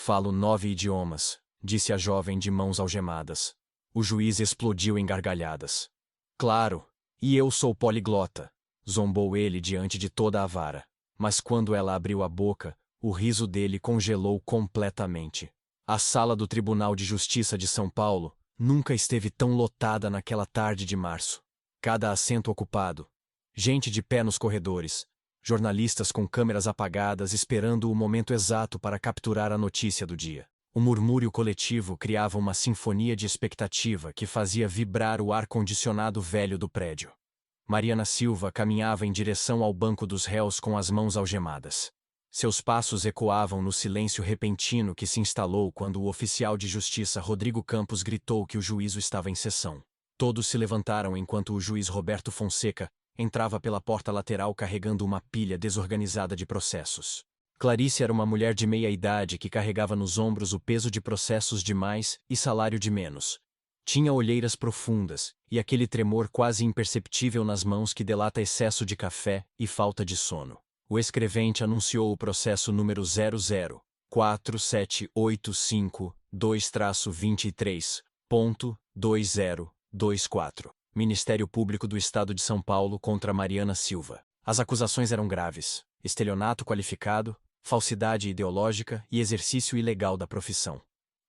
falo 9 idiomas, disse a jovem de mãos algemadas. O juiz explodiu em gargalhadas. Claro, e eu sou poliglota, zombou ele diante de toda a vara. Mas quando ela abriu a boca, o riso dele congelou completamente. A sala do Tribunal de Justiça de São Paulo nunca esteve tão lotada naquela tarde de março. Cada assento ocupado. Gente de pé nos corredores. Jornalistas com câmeras apagadas esperando o momento exato para capturar a notícia do dia. O murmúrio coletivo criava uma sinfonia de expectativa que fazia vibrar o ar-condicionado velho do prédio. Mariana Silva caminhava em direção ao banco dos réus com as mãos algemadas. Seus passos ecoavam no silêncio repentino que se instalou quando o oficial de justiça Rodrigo Campos gritou que o juízo estava em sessão. Todos se levantaram enquanto o juiz Roberto Fonseca entrava pela porta lateral carregando uma pilha desorganizada de processos. Clarice era uma mulher de meia-idade que carregava nos ombros o peso de processos de mais e salário de menos. Tinha olheiras profundas e aquele tremor quase imperceptível nas mãos que delata excesso de café e falta de sono. O escrevente anunciou o processo número 0047852-23.2024. Ministério Público do Estado de São Paulo contra Mariana Silva. As acusações eram graves: estelionato qualificado, falsidade ideológica e exercício ilegal da profissão.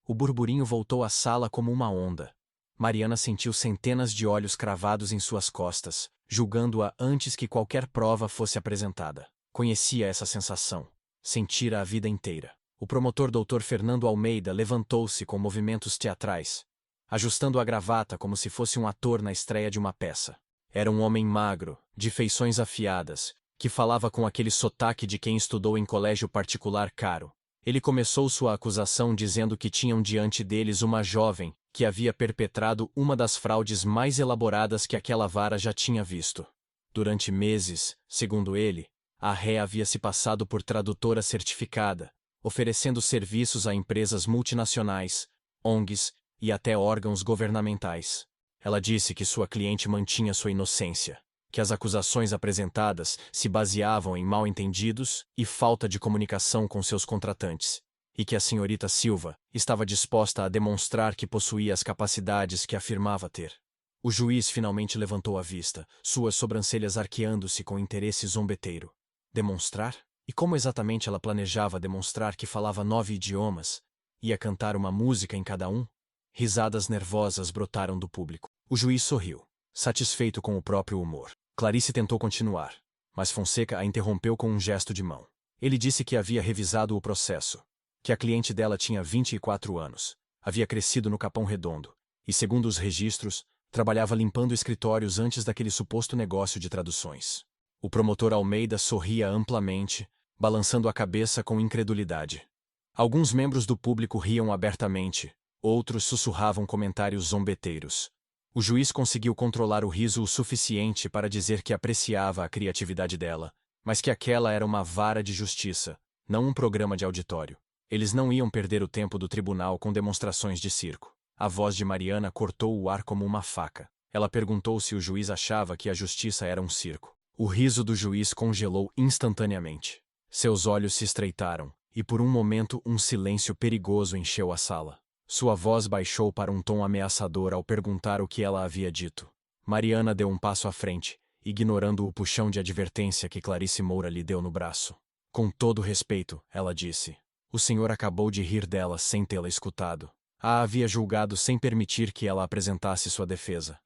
O burburinho voltou à sala como uma onda. Mariana sentiu centenas de olhos cravados em suas costas, julgando-a antes que qualquer prova fosse apresentada. Conhecia essa sensação. Sentira a vida inteira. O promotor Dr. Fernando Almeida levantou-se com movimentos teatrais, ajustando a gravata como se fosse um ator na estreia de uma peça. Era um homem magro, de feições afiadas, que falava com aquele sotaque de quem estudou em colégio particular caro. Ele começou sua acusação dizendo que tinham diante deles uma jovem que havia perpetrado uma das fraudes mais elaboradas que aquela vara já tinha visto. Durante meses, segundo ele, a ré havia se passado por tradutora certificada, oferecendo serviços a empresas multinacionais, ONGs e até órgãos governamentais. Ela disse que sua cliente mantinha sua inocência, que as acusações apresentadas se baseavam em mal-entendidos e falta de comunicação com seus contratantes, e que a senhorita Silva estava disposta a demonstrar que possuía as capacidades que afirmava ter. O juiz finalmente levantou a vista, suas sobrancelhas arqueando-se com interesse zombeteiro. Demonstrar? E como exatamente ela planejava demonstrar que falava 9 idiomas? Ia cantar uma música em cada um? Risadas nervosas brotaram do público. O juiz sorriu, satisfeito com o próprio humor. Clarice tentou continuar, mas Fonseca a interrompeu com um gesto de mão. Ele disse que havia revisado o processo, que a cliente dela tinha 24 anos, havia crescido no Capão Redondo, e, segundo os registros, trabalhava limpando escritórios antes daquele suposto negócio de traduções. O promotor Almeida sorria amplamente, balançando a cabeça com incredulidade. Alguns membros do público riam abertamente, outros sussurravam comentários zombeteiros. O juiz conseguiu controlar o riso o suficiente para dizer que apreciava a criatividade dela, mas que aquela era uma vara de justiça, não um programa de auditório. Eles não iam perder o tempo do tribunal com demonstrações de circo. A voz de Mariana cortou o ar como uma faca. Ela perguntou se o juiz achava que a justiça era um circo. O riso do juiz congelou instantaneamente. Seus olhos se estreitaram, e por um momento um silêncio perigoso encheu a sala. Sua voz baixou para um tom ameaçador ao perguntar o que ela havia dito. Mariana deu um passo à frente, ignorando o puxão de advertência que Clarice Moura lhe deu no braço. Com todo respeito, ela disse. O senhor acabou de rir dela sem tê-la escutado. A havia julgado sem permitir que ela apresentasse sua defesa.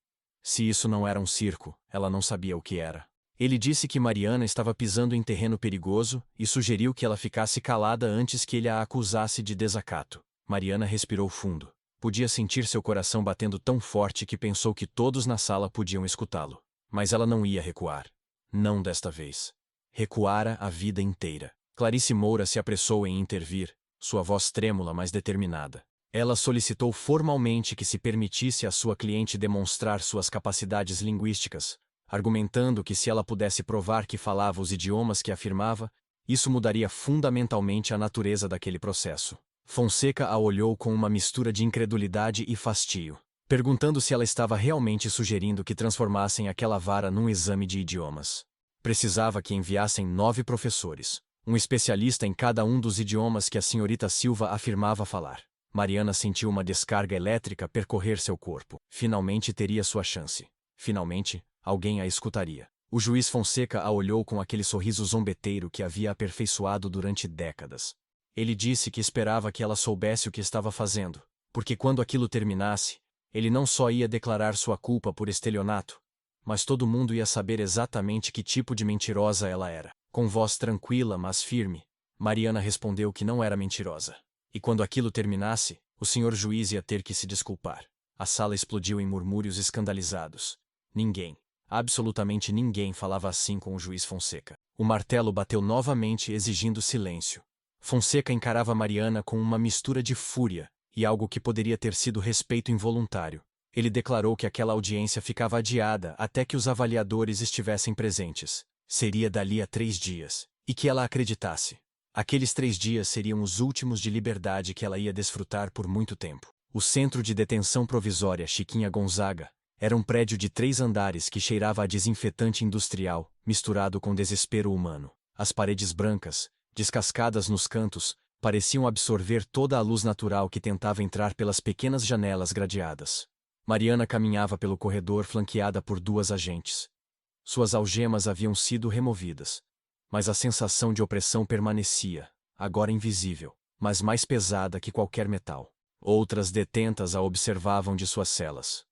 Se isso não era um circo, ela não sabia o que era. Ele disse que Mariana estava pisando em terreno perigoso e sugeriu que ela ficasse calada antes que ele a acusasse de desacato. Mariana respirou fundo. Podia sentir seu coração batendo tão forte que pensou que todos na sala podiam escutá-lo. Mas ela não ia recuar. Não desta vez. Recuara a vida inteira. Clarice Moura se apressou em intervir, sua voz trêmula mas determinada. Ela solicitou formalmente que se permitisse à sua cliente demonstrar suas capacidades linguísticas, argumentando que se ela pudesse provar que falava os idiomas que afirmava, isso mudaria fundamentalmente a natureza daquele processo. Fonseca a olhou com uma mistura de incredulidade e fastio, perguntando se ela estava realmente sugerindo que transformassem aquela vara num exame de idiomas. Precisava que enviassem 9 professores, Um especialista em cada um dos idiomas que a senhorita Silva afirmava falar. Mariana sentiu uma descarga elétrica percorrer seu corpo. Finalmente teria sua chance. Finalmente, alguém a escutaria. O juiz Fonseca a olhou com aquele sorriso zombeteiro que havia aperfeiçoado durante décadas. Ele disse que esperava que ela soubesse o que estava fazendo, porque quando aquilo terminasse, ele não só ia declarar sua culpa por estelionato, mas todo mundo ia saber exatamente que tipo de mentirosa ela era. Com voz tranquila, mas firme, Mariana respondeu que não era mentirosa. E quando aquilo terminasse, o senhor juiz ia ter que se desculpar. A sala explodiu em murmúrios escandalizados. Ninguém, absolutamente ninguém falava assim com o juiz Fonseca. O martelo bateu novamente exigindo silêncio. Fonseca encarava Mariana com uma mistura de fúria e algo que poderia ter sido respeito involuntário. Ele declarou que aquela audiência ficava adiada até que os avaliadores estivessem presentes. Seria dali a 3 dias. E que ela acreditasse. Aqueles 3 dias seriam os últimos de liberdade que ela ia desfrutar por muito tempo. O Centro de Detenção Provisória Chiquinha Gonzaga era um prédio de 3 andares que cheirava a desinfetante industrial, misturado com desespero humano. As paredes brancas, descascadas nos cantos, pareciam absorver toda a luz natural que tentava entrar pelas pequenas janelas gradeadas. Mariana caminhava pelo corredor flanqueada por 2 agentes. Suas algemas haviam sido removidas, mas a sensação de opressão permanecia, agora invisível, mas mais pesada que qualquer metal. Outras detentas a observavam de suas celas.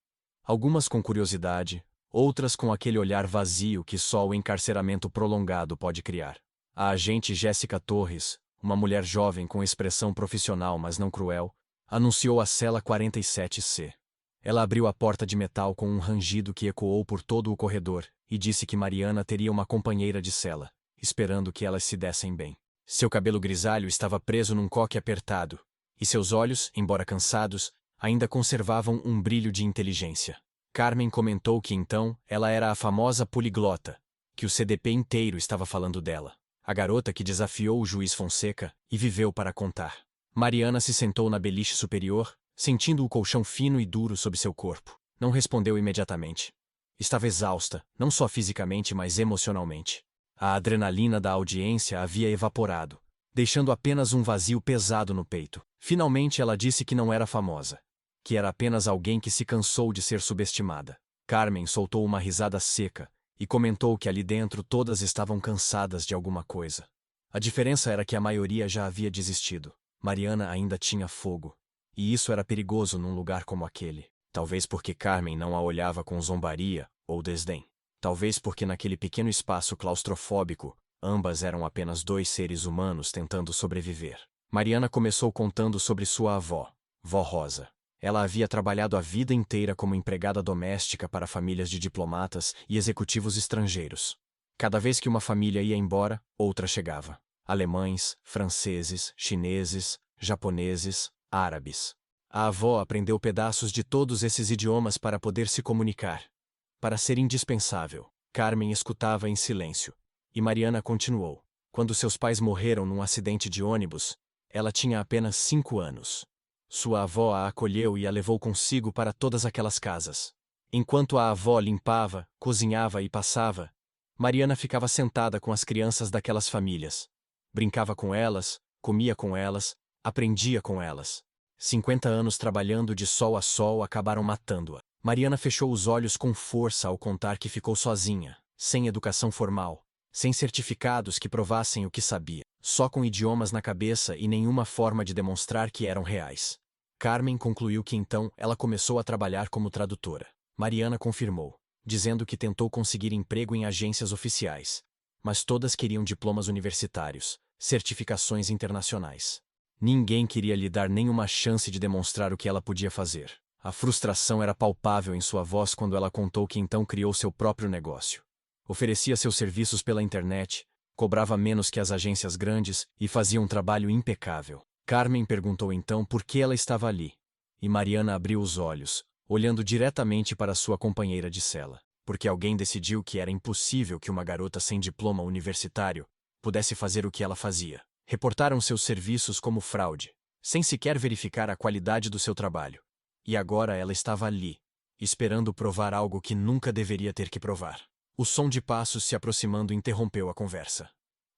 Algumas com curiosidade, outras com aquele olhar vazio que só o encarceramento prolongado pode criar. A agente Jéssica Torres, uma mulher jovem com expressão profissional mas não cruel, anunciou a cela 47C. Ela abriu a porta de metal com um rangido que ecoou por todo o corredor e disse que Mariana teria uma companheira de cela, esperando que elas se dessem bem. Seu cabelo grisalho estava preso num coque apertado, e seus olhos, embora cansados, ainda conservavam um brilho de inteligência. Carmen comentou que então ela era a famosa poliglota, que o CDP inteiro estava falando dela. A garota que desafiou o juiz Fonseca e viveu para contar. Mariana se sentou na beliche superior, sentindo o colchão fino e duro sob seu corpo. Não respondeu imediatamente. Estava exausta, não só fisicamente, mas emocionalmente. A adrenalina da audiência havia evaporado, deixando apenas um vazio pesado no peito. Finalmente ela disse que não era famosa, que era apenas alguém que se cansou de ser subestimada. Carmen soltou uma risada seca e comentou que ali dentro todas estavam cansadas de alguma coisa. A diferença era que a maioria já havia desistido. Mariana ainda tinha fogo. E isso era perigoso num lugar como aquele. Talvez porque Carmen não a olhava com zombaria ou desdém. Talvez porque naquele pequeno espaço claustrofóbico, ambas eram apenas 2 seres humanos tentando sobreviver. Mariana começou contando sobre sua avó, Vó Rosa. Ela havia trabalhado a vida inteira como empregada doméstica para famílias de diplomatas e executivos estrangeiros. Cada vez que uma família ia embora, outra chegava. Alemães, franceses, chineses, japoneses, árabes. A avó aprendeu pedaços de todos esses idiomas para poder se comunicar. Para ser indispensável, Carmen escutava em silêncio. E Mariana continuou. Quando seus pais morreram num acidente de ônibus, ela tinha apenas 5 anos. Sua avó a acolheu e a levou consigo para todas aquelas casas. Enquanto a avó limpava, cozinhava e passava, Mariana ficava sentada com as crianças daquelas famílias. Brincava com elas, comia com elas, aprendia com elas. 50 anos trabalhando de sol a sol acabaram matando-a. Mariana fechou os olhos com força ao contar que ficou sozinha, sem educação formal, sem certificados que provassem o que sabia, só com idiomas na cabeça e nenhuma forma de demonstrar que eram reais. Carmen concluiu que então ela começou a trabalhar como tradutora. Mariana confirmou, dizendo que tentou conseguir emprego em agências oficiais, mas todas queriam diplomas universitários, certificações internacionais. Ninguém queria lhe dar nenhuma chance de demonstrar o que ela podia fazer. A frustração era palpável em sua voz quando ela contou que então criou seu próprio negócio. Oferecia seus serviços pela internet, cobrava menos que as agências grandes e fazia um trabalho impecável. Carmen perguntou então por que ela estava ali. E Mariana abriu os olhos, olhando diretamente para sua companheira de cela. Porque alguém decidiu que era impossível que uma garota sem diploma universitário pudesse fazer o que ela fazia. Reportaram seus serviços como fraude, sem sequer verificar a qualidade do seu trabalho. E agora ela estava ali, esperando provar algo que nunca deveria ter que provar. O som de passos se aproximando interrompeu a conversa.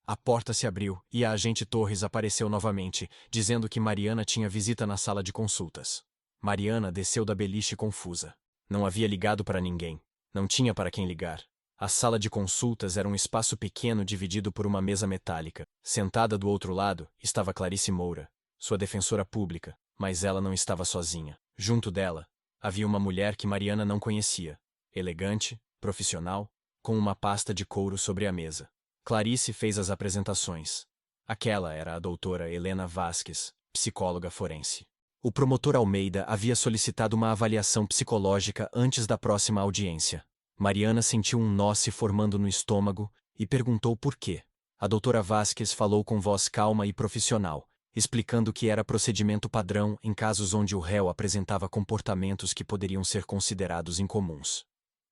A porta se abriu e a agente Torres apareceu novamente, dizendo que Mariana tinha visita na sala de consultas. Mariana desceu da beliche confusa. Não havia ligado para ninguém. Não tinha para quem ligar. A sala de consultas era um espaço pequeno dividido por uma mesa metálica. Sentada do outro lado estava Clarice Moura, sua defensora pública, mas ela não estava sozinha. Junto dela, havia uma mulher que Mariana não conhecia. Elegante, profissional, com uma pasta de couro sobre a mesa. Clarice fez as apresentações. Aquela era a doutora Helena Vasques, psicóloga forense. O promotor Almeida havia solicitado uma avaliação psicológica antes da próxima audiência. Mariana sentiu um nó se formando no estômago e perguntou por quê. A doutora Vasques falou com voz calma e profissional, explicando que era procedimento padrão em casos onde o réu apresentava comportamentos que poderiam ser considerados incomuns.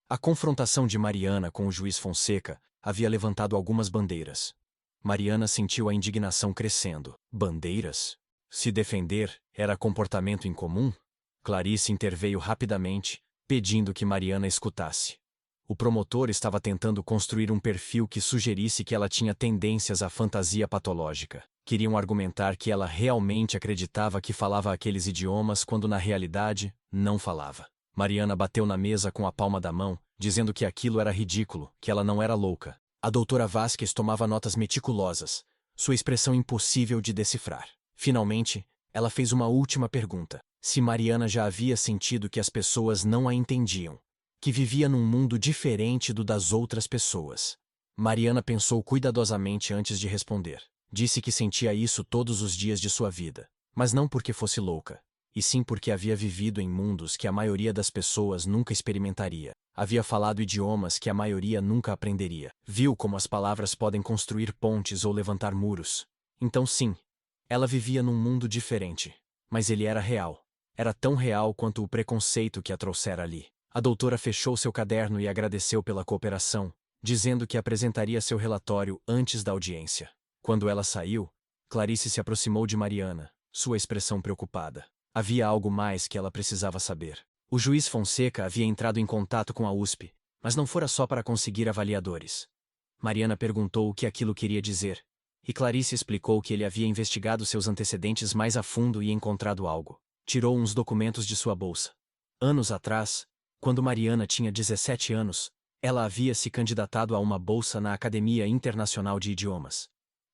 A confrontação de Mariana com o juiz Fonseca havia levantado algumas bandeiras. Mariana sentiu a indignação crescendo. Bandeiras? Se defender era comportamento incomum? Clarice interveio rapidamente, pedindo que Mariana escutasse. O promotor estava tentando construir um perfil que sugerisse que ela tinha tendências à fantasia patológica. Queriam argumentar que ela realmente acreditava que falava aqueles idiomas quando na realidade não falava. Mariana bateu na mesa com a palma da mão, dizendo que aquilo era ridículo, que ela não era louca. A doutora Vasques tomava notas meticulosas, sua expressão impossível de decifrar. Finalmente, ela fez uma última pergunta. Se Mariana já havia sentido que as pessoas não a entendiam, que vivia num mundo diferente do das outras pessoas. Mariana pensou cuidadosamente antes de responder. Disse que sentia isso todos os dias de sua vida, mas não porque fosse louca, e sim porque havia vivido em mundos que a maioria das pessoas nunca experimentaria. Havia falado idiomas que a maioria nunca aprenderia. Viu como as palavras podem construir pontes ou levantar muros. Então sim, ela vivia num mundo diferente, mas ele era real. Era tão real quanto o preconceito que a trouxera ali. A doutora fechou seu caderno e agradeceu pela cooperação, dizendo que apresentaria seu relatório antes da audiência. Quando ela saiu, Clarice se aproximou de Mariana, sua expressão preocupada. Havia algo mais que ela precisava saber. O juiz Fonseca havia entrado em contato com a USP, mas não fora só para conseguir avaliadores. Mariana perguntou o que aquilo queria dizer, e Clarice explicou que ele havia investigado seus antecedentes mais a fundo e encontrado algo. Tirou uns documentos de sua bolsa. Anos atrás, quando Mariana tinha 17 anos, ela havia se candidatado a uma bolsa na Academia Internacional de Idiomas.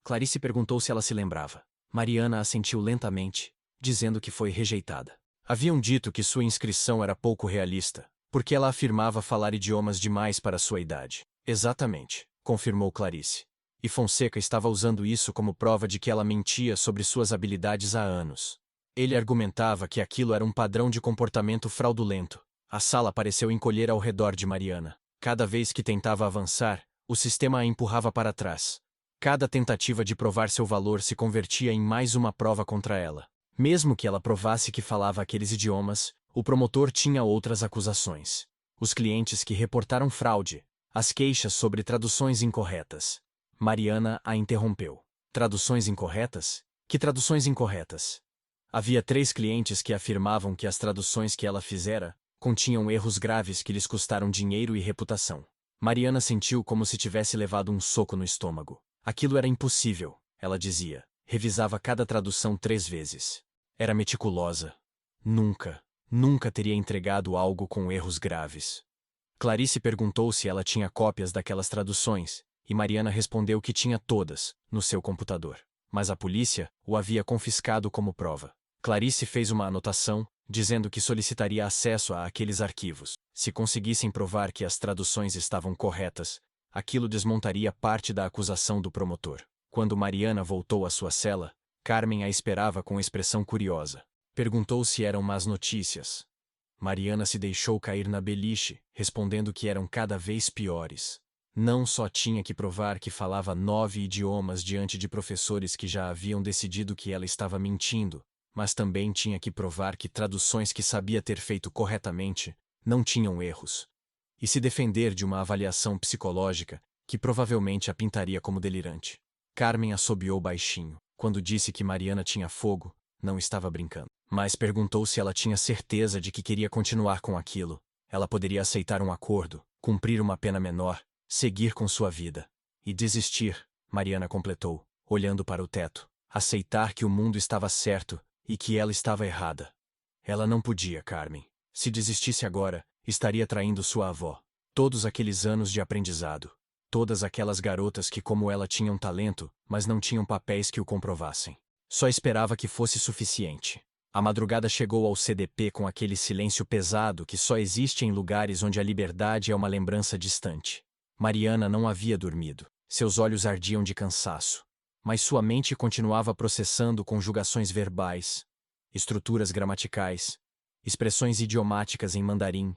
Clarice perguntou se ela se lembrava. Mariana assentiu lentamente, dizendo que foi rejeitada. Haviam dito que sua inscrição era pouco realista, porque ela afirmava falar idiomas demais para sua idade. Exatamente, confirmou Clarice. E Fonseca estava usando isso como prova de que ela mentia sobre suas habilidades há anos. Ele argumentava que aquilo era um padrão de comportamento fraudulento. A sala pareceu encolher ao redor de Mariana. Cada vez que tentava avançar, o sistema a empurrava para trás. Cada tentativa de provar seu valor se convertia em mais uma prova contra ela. Mesmo que ela provasse que falava aqueles idiomas, o promotor tinha outras acusações. Os clientes que reportaram fraude, as queixas sobre traduções incorretas. Mariana a interrompeu. Traduções incorretas? Que traduções incorretas? Havia 3 clientes que afirmavam que as traduções que ela fizera continham erros graves que lhes custaram dinheiro e reputação. Mariana sentiu como se tivesse levado um soco no estômago. Aquilo era impossível, ela dizia. Revisava cada tradução 3 vezes. Era meticulosa. Nunca teria entregado algo com erros graves. Clarice perguntou se ela tinha cópias daquelas traduções, e Mariana respondeu que tinha todas, no seu computador. Mas a polícia o havia confiscado como prova. Clarice fez uma anotação, dizendo que solicitaria acesso a aqueles arquivos. Se conseguissem provar que as traduções estavam corretas, aquilo desmontaria parte da acusação do promotor. Quando Mariana voltou à sua cela, Carmen a esperava com expressão curiosa. Perguntou se eram más notícias. Mariana se deixou cair na beliche, respondendo que eram cada vez piores. Não só tinha que provar que falava 9 idiomas diante de professores que já haviam decidido que ela estava mentindo, mas também tinha que provar que traduções que sabia ter feito corretamente não tinham erros. E se defender de uma avaliação psicológica, que provavelmente a pintaria como delirante. Carmen assobiou baixinho. Quando disse que Mariana tinha fogo, não estava brincando. Mas perguntou se ela tinha certeza de que queria continuar com aquilo. Ela poderia aceitar um acordo, cumprir uma pena menor, seguir com sua vida. E desistir, Mariana completou, olhando para o teto. Aceitar que o mundo estava certo e que ela estava errada. Ela não podia, Carmen. Se desistisse agora, estaria traindo sua avó. Todos aqueles anos de aprendizado. Todas aquelas garotas que, como ela, tinham talento, mas não tinham papéis que o comprovassem. Só esperava que fosse suficiente. A madrugada chegou ao CDP com aquele silêncio pesado que só existe em lugares onde a liberdade é uma lembrança distante. Mariana não havia dormido. Seus olhos ardiam de cansaço. Mas sua mente continuava processando conjugações verbais, estruturas gramaticais, expressões idiomáticas em mandarim,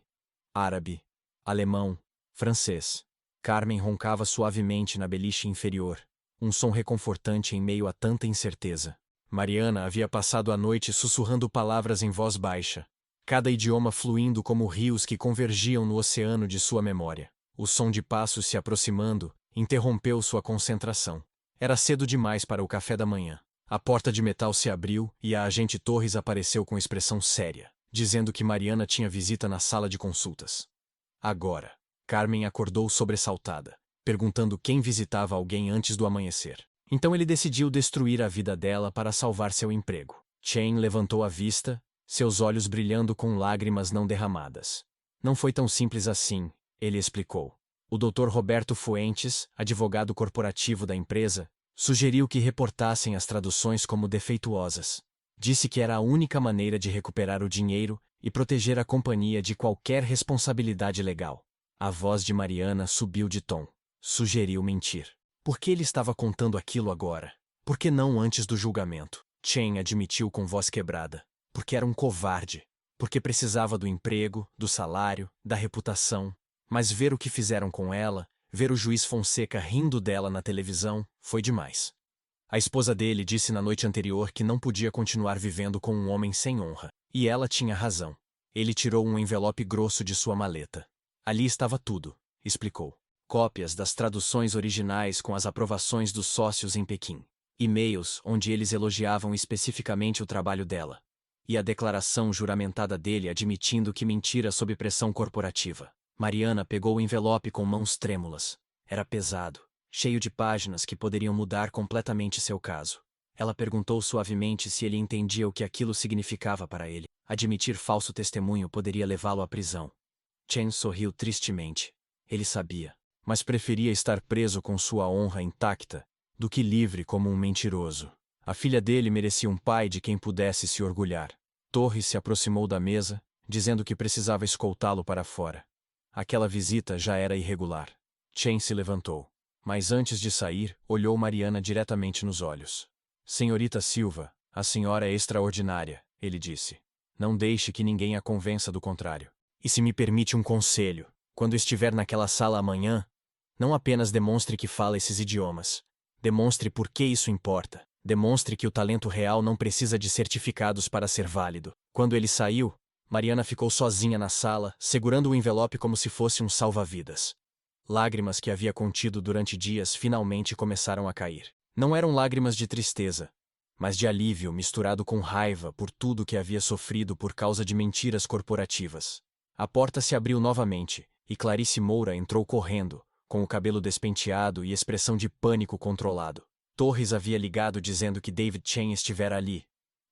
árabe, alemão, francês. Carmen roncava suavemente na beliche inferior, um som reconfortante em meio a tanta incerteza. Mariana havia passado a noite sussurrando palavras em voz baixa, cada idioma fluindo como rios que convergiam no oceano de sua memória. O som de passos se aproximando interrompeu sua concentração. Era cedo demais para o café da manhã. A porta de metal se abriu e a agente Torres apareceu com expressão séria, dizendo que Mariana tinha visita na sala de consultas. Agora, Carmen acordou sobressaltada, perguntando quem visitava alguém antes do amanhecer. Então ele decidiu destruir a vida dela para salvar seu emprego. Chen levantou a vista, seus olhos brilhando com lágrimas não derramadas. Não foi tão simples assim, ele explicou. O Dr. Roberto Fuentes, advogado corporativo da empresa, sugeriu que reportassem as traduções como defeituosas. Disse que era a única maneira de recuperar o dinheiro e proteger a companhia de qualquer responsabilidade legal. A voz de Mariana subiu de tom. Sugeriu mentir. Por que ele estava contando aquilo agora? Por que não antes do julgamento? Chen admitiu com voz quebrada. Porque era um covarde. Porque precisava do emprego, do salário, da reputação. Mas ver o que fizeram com ela, ver o juiz Fonseca rindo dela na televisão, foi demais. A esposa dele disse na noite anterior que não podia continuar vivendo com um homem sem honra. E ela tinha razão. Ele tirou um envelope grosso de sua maleta. Ali estava tudo, explicou. Cópias das traduções originais com as aprovações dos sócios em Pequim. E-mails onde eles elogiavam especificamente o trabalho dela. E a declaração juramentada dele admitindo que mentira sob pressão corporativa. Mariana pegou o envelope com mãos trêmulas. Era pesado, cheio de páginas que poderiam mudar completamente seu caso. Ela perguntou suavemente se ele entendia o que aquilo significava para ele. Admitir falso testemunho poderia levá-lo à prisão. Chen sorriu tristemente. Ele sabia, mas preferia estar preso com sua honra intacta do que livre como um mentiroso. A filha dele merecia um pai de quem pudesse se orgulhar. Torres se aproximou da mesa, dizendo que precisava escoltá-lo para fora. Aquela visita já era irregular. Chen se levantou, mas antes de sair, olhou Mariana diretamente nos olhos. Senhorita Silva, a senhora é extraordinária, ele disse. Não deixe que ninguém a convença do contrário. E se me permite um conselho, quando estiver naquela sala amanhã, não apenas demonstre que fala esses idiomas. Demonstre por que isso importa. Demonstre que o talento real não precisa de certificados para ser válido. Quando ele saiu, Mariana ficou sozinha na sala, segurando o envelope como se fosse um salva-vidas. Lágrimas que havia contido durante dias finalmente começaram a cair. Não eram lágrimas de tristeza, mas de alívio misturado com raiva por tudo que havia sofrido por causa de mentiras corporativas. A porta se abriu novamente, e Clarice Moura entrou correndo, com o cabelo despenteado e expressão de pânico controlado. Torres havia ligado dizendo que David Chen estivera ali.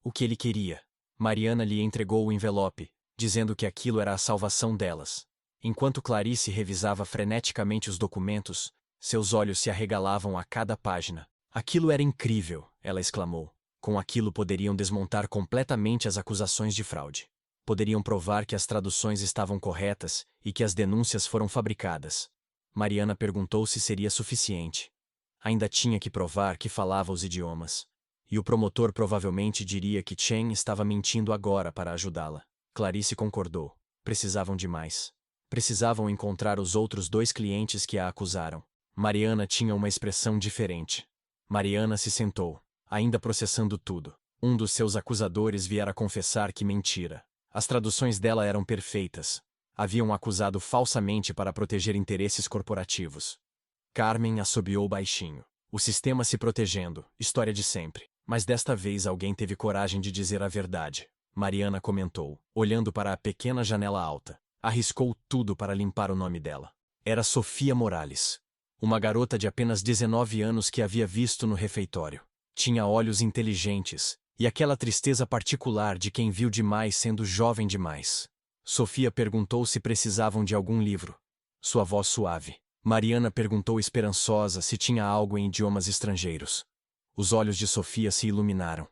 O que ele queria? Mariana lhe entregou o envelope, dizendo que aquilo era a salvação delas. Enquanto Clarice revisava freneticamente os documentos, seus olhos se arregalavam a cada página. Aquilo era incrível, ela exclamou. Com aquilo poderiam desmontar completamente as acusações de fraude. Poderiam provar que as traduções estavam corretas e que as denúncias foram fabricadas. Mariana perguntou se seria suficiente. Ainda tinha que provar que falava os idiomas. E o promotor provavelmente diria que Chen estava mentindo agora para ajudá-la. Clarice concordou. Precisavam de mais. Precisavam encontrar os outros 2 clientes que a acusaram. Mariana tinha uma expressão diferente. Mariana se sentou, ainda processando tudo. Um dos seus acusadores viera confessar que mentira. As traduções dela eram perfeitas. Haviam acusado falsamente para proteger interesses corporativos. Carmen assobiou baixinho. O sistema se protegendo, história de sempre. Mas desta vez alguém teve coragem de dizer a verdade. Mariana comentou, olhando para a pequena janela alta. Arriscou tudo para limpar o nome dela. Era Sofia Morales. Uma garota de apenas 19 anos que havia visto no refeitório. Tinha olhos inteligentes, e aquela tristeza particular de quem viu demais sendo jovem demais. Sofia perguntou se precisavam de algum livro. Sua voz suave. Mariana perguntou esperançosa se tinha algo em idiomas estrangeiros. Os olhos de Sofia se iluminaram.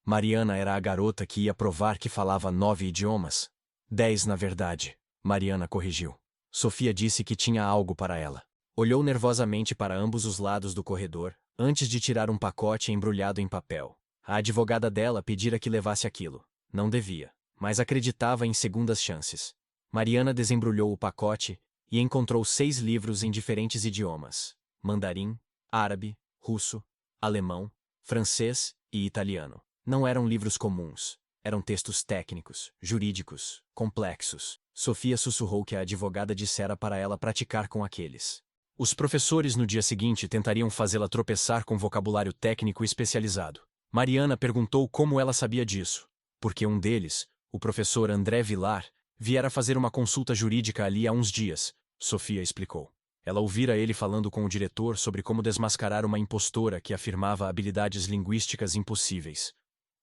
Mariana era a garota que ia provar que falava 9 idiomas. 10, na verdade. Mariana corrigiu. Sofia disse que tinha algo para ela. Olhou nervosamente para ambos os lados do corredor, antes de tirar um pacote embrulhado em papel. A advogada dela pedira que levasse aquilo. Não devia, mas acreditava em segundas chances. Mariana desembrulhou o pacote e encontrou 6 livros em diferentes idiomas: mandarim, árabe, russo, alemão, francês e italiano. Não eram livros comuns. Eram textos técnicos, jurídicos, complexos. Sofia sussurrou que a advogada dissera para ela praticar com aqueles. Os professores no dia seguinte tentariam fazê-la tropeçar com vocabulário técnico especializado. Mariana perguntou como ela sabia disso. Porque um deles, o professor André Vilar, viera fazer uma consulta jurídica ali há uns dias, Sofia explicou. Ela ouvira ele falando com o diretor sobre como desmascarar uma impostora que afirmava habilidades linguísticas impossíveis.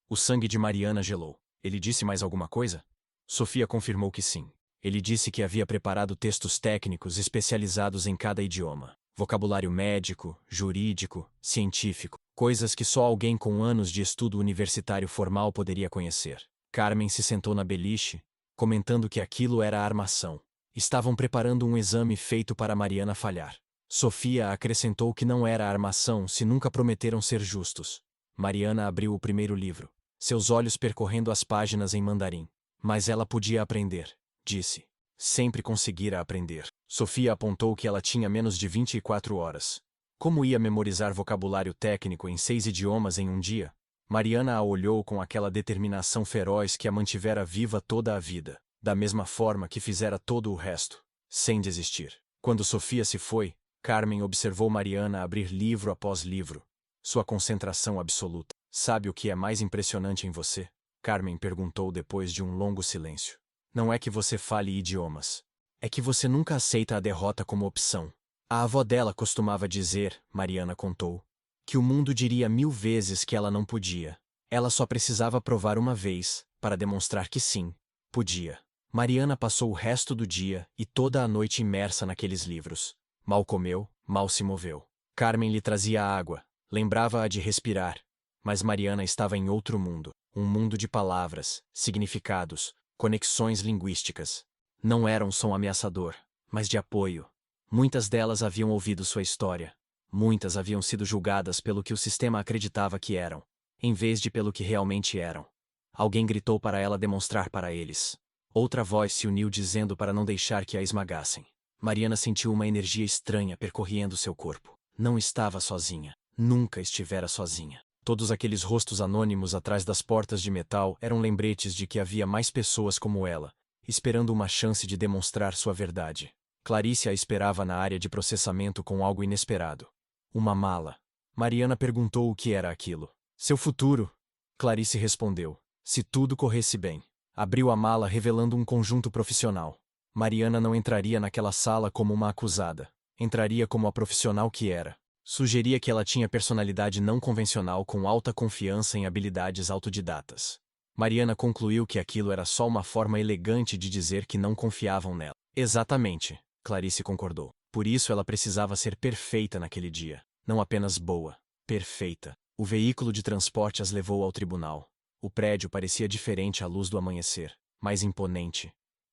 O sangue de Mariana gelou. Ele disse mais alguma coisa? Sofia confirmou que sim. Ele disse que havia preparado textos técnicos especializados em cada idioma. Vocabulário médico, jurídico, científico. Coisas que só alguém com anos de estudo universitário formal poderia conhecer. Carmen se sentou na beliche, comentando que aquilo era armação. Estavam preparando um exame feito para Mariana falhar. Sofia acrescentou que não era armação se nunca prometeram ser justos. Mariana abriu o primeiro livro, seus olhos percorrendo as páginas em mandarim. Mas ela podia aprender, disse. Sempre conseguira aprender. Sofia apontou que ela tinha menos de 24 horas. Como ia memorizar vocabulário técnico em 6 idiomas em um dia? Mariana a olhou com aquela determinação feroz que a mantivera viva toda a vida, da mesma forma que fizera todo o resto, sem desistir. Quando Sofia se foi, Carmen observou Mariana abrir livro após livro. Sua concentração absoluta. Sabe o que é mais impressionante em você? Carmen perguntou depois de um longo silêncio. Não é que você fale idiomas. É que você nunca aceita a derrota como opção. A avó dela costumava dizer, Mariana contou, que o mundo diria 1000 vezes que ela não podia. Ela só precisava provar uma vez, para demonstrar que sim, podia. Mariana passou o resto do dia e toda a noite imersa naqueles livros. Mal comeu, mal se moveu. Carmen lhe trazia água, lembrava-a de respirar. Mas Mariana estava em outro mundo. Um mundo de palavras, significados, conexões linguísticas. Não era um som ameaçador, mas de apoio. Muitas delas haviam ouvido sua história. Muitas haviam sido julgadas pelo que o sistema acreditava que eram, em vez de pelo que realmente eram. Alguém gritou para ela demonstrar para eles. Outra voz se uniu dizendo para não deixar que a esmagassem. Mariana sentiu uma energia estranha percorrendo seu corpo. Não estava sozinha. Nunca estivera sozinha. Todos aqueles rostos anônimos atrás das portas de metal eram lembretes de que havia mais pessoas como ela, esperando uma chance de demonstrar sua verdade. Clarice a esperava na área de processamento com algo inesperado. Uma mala. Mariana perguntou o que era aquilo. Seu futuro. Clarice respondeu. Se tudo corresse bem. Abriu a mala revelando um conjunto profissional. Mariana não entraria naquela sala como uma acusada. Entraria como a profissional que era. Sugeria que ela tinha personalidade não convencional com alta confiança em habilidades autodidatas. Mariana concluiu que aquilo era só uma forma elegante de dizer que não confiavam nela. Exatamente, Clarice concordou. Por isso ela precisava ser perfeita naquele dia. Não apenas boa, perfeita. O veículo de transporte as levou ao tribunal. O prédio parecia diferente à luz do amanhecer, mais imponente,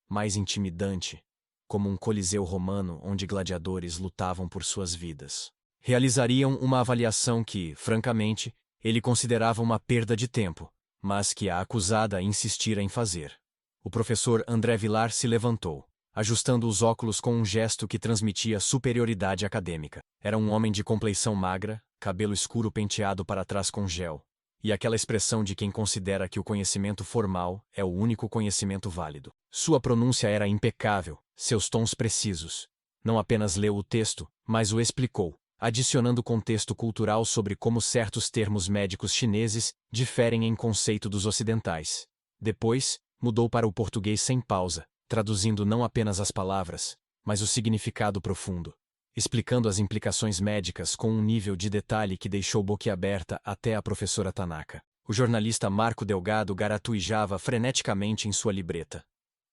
mais intimidante, como um coliseu romano onde gladiadores lutavam por suas vidas. Realizariam uma avaliação que, francamente, ele considerava uma perda de tempo, mas que a acusada insistira em fazer. O professor André Vilar se levantou, ajustando os óculos com um gesto que transmitia superioridade acadêmica. Era um homem de compleição magra, cabelo escuro penteado para trás com gel, e aquela expressão de quem considera que o conhecimento formal é o único conhecimento válido. Sua pronúncia era impecável, seus tons precisos. Não apenas leu o texto, mas o explicou, adicionando contexto cultural sobre como certos termos médicos chineses diferem em conceito dos ocidentais. Depois, mudou para o português sem pausa, traduzindo não apenas as palavras, mas o significado profundo. explicando as implicações médicas com um nível de detalhe que deixou boquiaberta até a professora Tanaka. O jornalista Marco Delgado garatuijava freneticamente em sua libreta.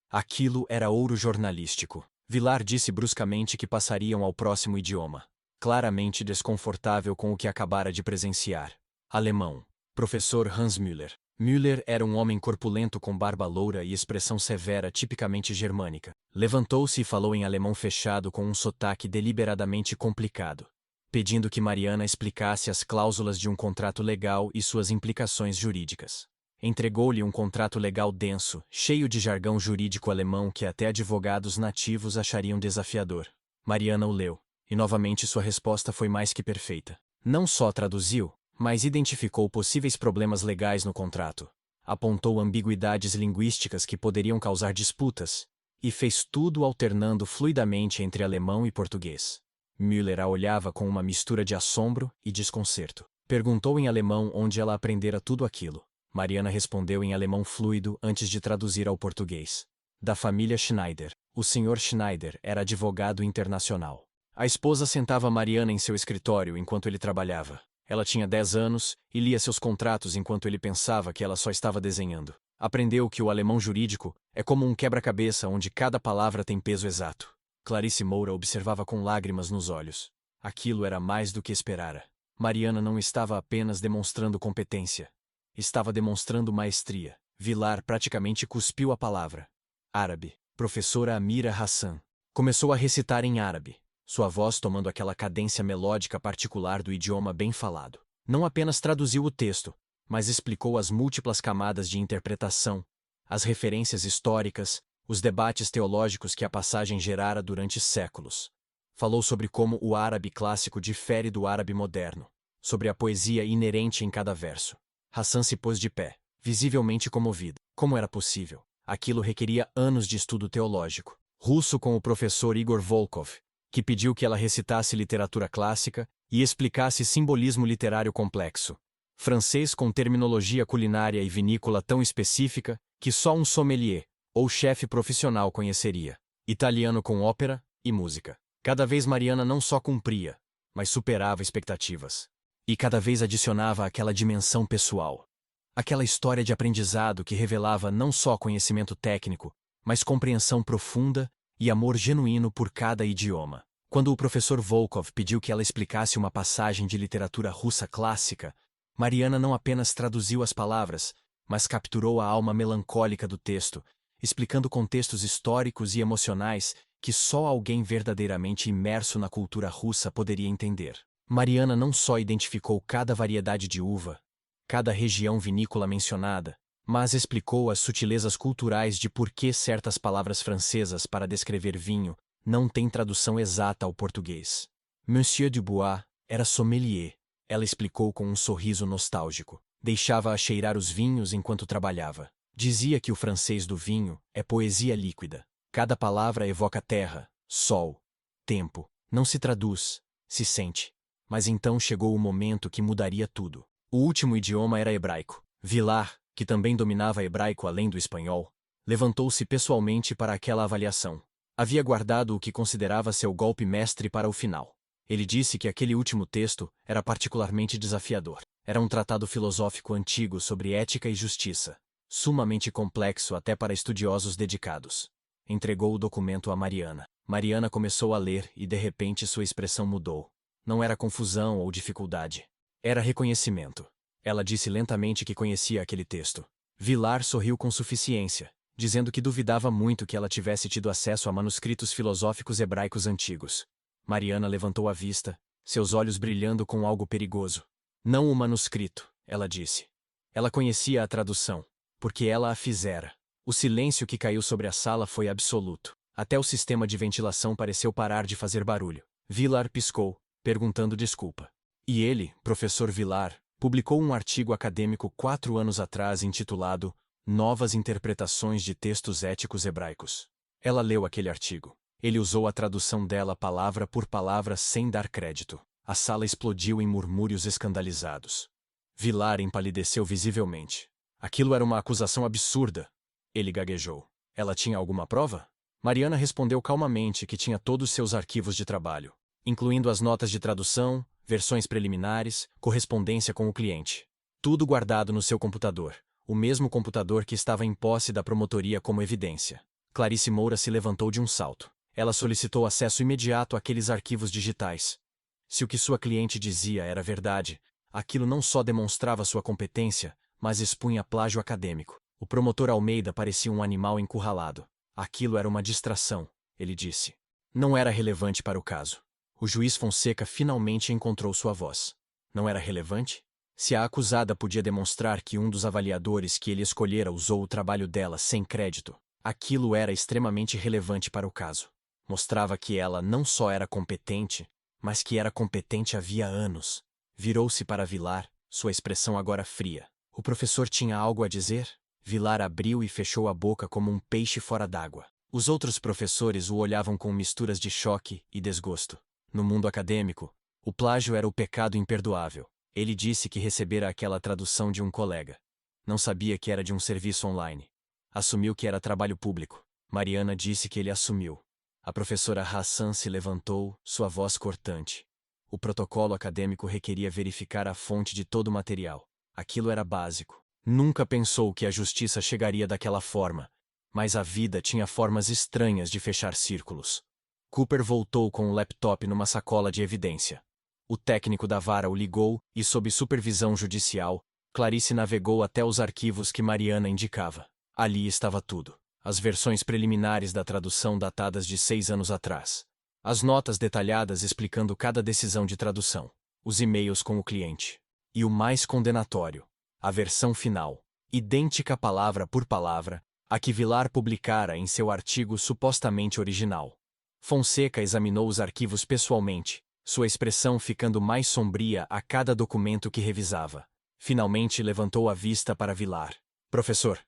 Aquilo era ouro jornalístico. Vilar disse bruscamente que passariam ao próximo idioma, claramente desconfortável com o que acabara de presenciar. Alemão. Professor Hans Müller. Müller era um homem corpulento com barba loura e expressão severa tipicamente germânica. Levantou-se e falou em alemão fechado com um sotaque deliberadamente complicado, pedindo que Mariana explicasse as cláusulas de um contrato legal e suas implicações jurídicas. Entregou-lhe um contrato legal denso, cheio de jargão jurídico alemão que até advogados nativos achariam desafiador. Mariana o leu, e novamente sua resposta foi mais que perfeita. Não só traduziu, mas identificou possíveis problemas legais no contrato, apontou ambiguidades linguísticas que poderiam causar disputas, e fez tudo alternando fluidamente entre alemão e português. Müller a olhava com uma mistura de assombro e desconcerto. Perguntou em alemão onde ela aprendera tudo aquilo. Mariana respondeu em alemão fluido antes de traduzir ao português. Da família Schneider. O Sr. Schneider era advogado internacional. A esposa sentava Mariana em seu escritório enquanto ele trabalhava. Ela tinha 10 anos e lia seus contratos enquanto ele pensava que ela só estava desenhando. Aprendeu que o alemão jurídico é como um quebra-cabeça onde cada palavra tem peso exato. Clarice Moura observava com lágrimas nos olhos. Aquilo era mais do que esperara. Mariana não estava apenas demonstrando competência. Estava demonstrando maestria. Vilar praticamente cuspiu a palavra. Árabe. Professora Amira Hassan. Começou a recitar em árabe, sua voz tomando aquela cadência melódica particular do idioma bem falado. Não apenas traduziu o texto, mas explicou as múltiplas camadas de interpretação, as referências históricas, os debates teológicos que a passagem gerara durante séculos. Falou sobre como o árabe clássico difere do árabe moderno, sobre a poesia inerente em cada verso. Hassan se pôs de pé, visivelmente comovida. Como era possível? Aquilo requeria anos de estudo teológico. Russo com o professor Igor Volkov, que pediu que ela recitasse literatura clássica e explicasse simbolismo literário complexo. Francês com terminologia culinária e vinícola tão específica que só um sommelier ou chefe profissional conheceria. Italiano com ópera e música. Cada vez Mariana não só cumpria, mas superava expectativas. E cada vez adicionava aquela dimensão pessoal. Aquela história de aprendizado que revelava não só conhecimento técnico, mas compreensão profunda e amor genuíno por cada idioma. Quando o professor Volkov pediu que ela explicasse uma passagem de literatura russa clássica, Mariana não apenas traduziu as palavras, mas capturou a alma melancólica do texto, explicando contextos históricos e emocionais que só alguém verdadeiramente imerso na cultura russa poderia entender. Mariana não só identificou cada variedade de uva, cada região vinícola mencionada, mas explicou as sutilezas culturais de por que certas palavras francesas para descrever vinho não têm tradução exata ao português. Monsieur Dubois era sommelier, ela explicou com um sorriso nostálgico. Deixava-a cheirar os vinhos enquanto trabalhava. Dizia que o francês do vinho é poesia líquida. Cada palavra evoca terra, sol, tempo. Não se traduz, se sente. Mas então chegou o momento que mudaria tudo. O último idioma era hebraico. Vilar, que também dominava hebraico além do espanhol, levantou-se pessoalmente para aquela avaliação. Havia guardado o que considerava seu golpe mestre para o final. Ele disse que aquele último texto era particularmente desafiador. Era um tratado filosófico antigo sobre ética e justiça, sumamente complexo até para estudiosos dedicados. Entregou o documento a Mariana. Mariana começou a ler e de repente sua expressão mudou. Não era confusão ou dificuldade. Era reconhecimento. Ela disse lentamente que conhecia aquele texto. Vilar sorriu com suficiência, dizendo que duvidava muito que ela tivesse tido acesso a manuscritos filosóficos hebraicos antigos. Mariana levantou a vista, seus olhos brilhando com algo perigoso. Não o manuscrito, ela disse. Ela conhecia a tradução, porque ela a fizera. O silêncio que caiu sobre a sala foi absoluto. Até o sistema de ventilação pareceu parar de fazer barulho. Vilar piscou, perguntando desculpa. E ele, professor Vilar, publicou um artigo acadêmico 4 anos atrás intitulado Novas Interpretações de Textos Éticos Hebraicos. Ela leu aquele artigo. Ele usou a tradução dela palavra por palavra sem dar crédito. A sala explodiu em murmúrios escandalizados. Vilar empalideceu visivelmente. Aquilo era uma acusação absurda. Ele gaguejou. Ela tinha alguma prova? Mariana respondeu calmamente que tinha todos seus arquivos de trabalho. incluindo as notas de tradução, versões preliminares, correspondência com o cliente. Tudo guardado no seu computador, o mesmo computador que estava em posse da promotoria como evidência. Clarice Moura se levantou de um salto. Ela solicitou acesso imediato àqueles arquivos digitais. Se o que sua cliente dizia era verdade, aquilo não só demonstrava sua competência, mas expunha plágio acadêmico. O promotor Almeida parecia um animal encurralado. Aquilo era uma distração, ele disse. Não era relevante para o caso. O juiz Fonseca finalmente encontrou sua voz. Não era relevante? Se a acusada podia demonstrar que um dos avaliadores que ele escolhera usou o trabalho dela sem crédito, aquilo era extremamente relevante para o caso. Mostrava que ela não só era competente, mas que era competente havia anos. Virou-se para Vilar, sua expressão agora fria. O professor tinha algo a dizer? Vilar abriu e fechou a boca como um peixe fora d'água. Os outros professores o olhavam com misturas de choque e desgosto. No mundo acadêmico, o plágio era o pecado imperdoável. Ele disse que recebera aquela tradução de um colega. Não sabia que era de um serviço online. Assumiu que era trabalho público. Mariana disse que ele assumiu. A professora Hassan se levantou, sua voz cortante. O protocolo acadêmico requeria verificar a fonte de todo o material. Aquilo era básico. Nunca pensou que a justiça chegaria daquela forma, mas a vida tinha formas estranhas de fechar círculos. Cooper voltou com o laptop numa sacola de evidência. O técnico da vara o ligou e, sob supervisão judicial, Clarice navegou até os arquivos que Mariana indicava. Ali estava tudo. As versões preliminares da tradução datadas de 6 anos atrás. As notas detalhadas explicando cada decisão de tradução. Os e-mails com o cliente. E o mais condenatório, a versão final, idêntica palavra por palavra, a que Vilar publicara em seu artigo supostamente original. Fonseca examinou os arquivos pessoalmente, sua expressão ficando mais sombria a cada documento que revisava. Finalmente levantou a vista para Vilar. Professor,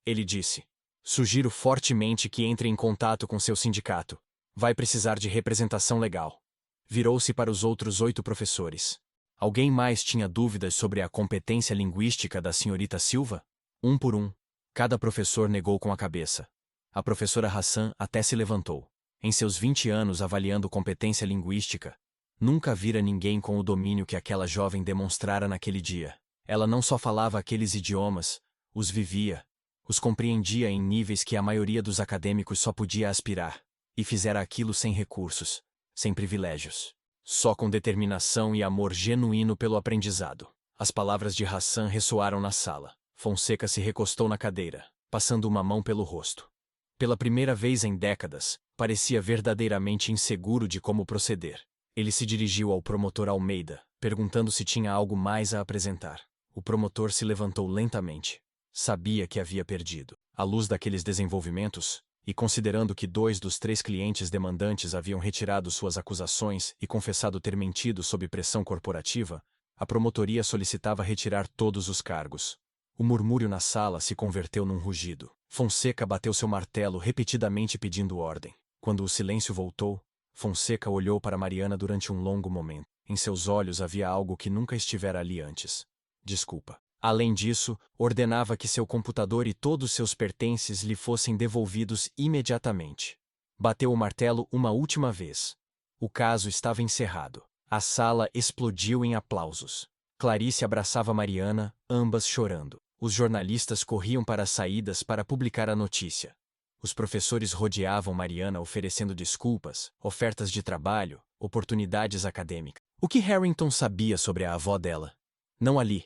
ele disse. Sugiro fortemente que entre em contato com seu sindicato. Vai precisar de representação legal. Virou-se para os outros 8 professores. Alguém mais tinha dúvidas sobre a competência linguística da senhorita Silva? Um por um. Cada professor negou com a cabeça. A professora Hassan até se levantou. Em seus 20 anos avaliando competência linguística, nunca vira ninguém com o domínio que aquela jovem demonstrara naquele dia. Ela não só falava aqueles idiomas, os vivia. Os compreendia em níveis que a maioria dos acadêmicos só podia aspirar, e fizera aquilo sem recursos, sem privilégios, só com determinação e amor genuíno pelo aprendizado. As palavras de Hassan ressoaram na sala. Fonseca se recostou na cadeira, passando uma mão pelo rosto. Pela primeira vez em décadas, parecia verdadeiramente inseguro de como proceder. Ele se dirigiu ao promotor Almeida, perguntando se tinha algo mais a apresentar. O promotor se levantou lentamente. Sabia que havia perdido. À luz daqueles desenvolvimentos, e considerando que 2 dos 3 clientes demandantes haviam retirado suas acusações e confessado ter mentido sob pressão corporativa, a promotoria solicitava retirar todos os cargos. O murmúrio na sala se converteu num rugido. Fonseca bateu seu martelo repetidamente pedindo ordem. Quando o silêncio voltou, Fonseca olhou para Mariana durante um longo momento. Em seus olhos havia algo que nunca estivera ali antes. Desculpa. Além disso, ordenava que seu computador e todos seus pertences lhe fossem devolvidos imediatamente. Bateu o martelo uma última vez. O caso estava encerrado. A sala explodiu em aplausos. Clarice abraçava Mariana, ambas chorando. Os jornalistas corriam para as saídas para publicar a notícia. Os professores rodeavam Mariana oferecendo desculpas, ofertas de trabalho, oportunidades acadêmicas. O que Harrington sabia sobre a avó dela? Não ali.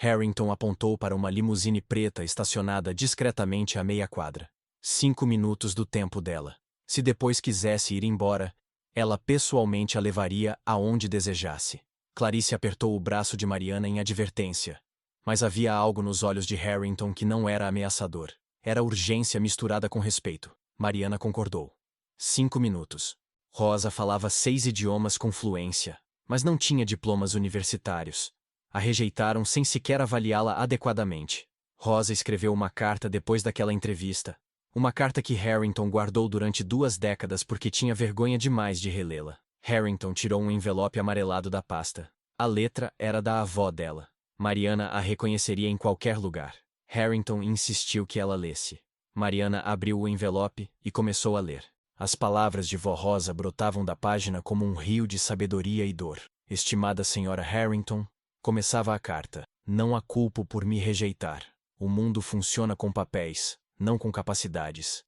Harrington apontou para uma limusine preta estacionada discretamente a meia quadra. 5 minutos do tempo dela. Se depois quisesse ir embora, ela pessoalmente a levaria aonde desejasse. Clarice apertou o braço de Mariana em advertência. Mas havia algo nos olhos de Harrington que não era ameaçador. Era urgência misturada com respeito. Mariana concordou. 5 minutos. Rosa falava 6 idiomas com fluência, mas não tinha diplomas universitários. A rejeitaram sem sequer avaliá-la adequadamente. Rosa escreveu uma carta depois daquela entrevista. Uma carta que Harrington guardou durante 2 décadas porque tinha vergonha demais de relê-la. Harrington tirou um envelope amarelado da pasta. A letra era da avó dela. Mariana a reconheceria em qualquer lugar. Harrington insistiu que ela lesse. Mariana abriu o envelope e começou a ler. As palavras de Vó Rosa brotavam da página como um rio de sabedoria e dor. Estimada senhora Harrington, começava a carta. Não a culpo por me rejeitar. O mundo funciona com papéis, não com capacidades.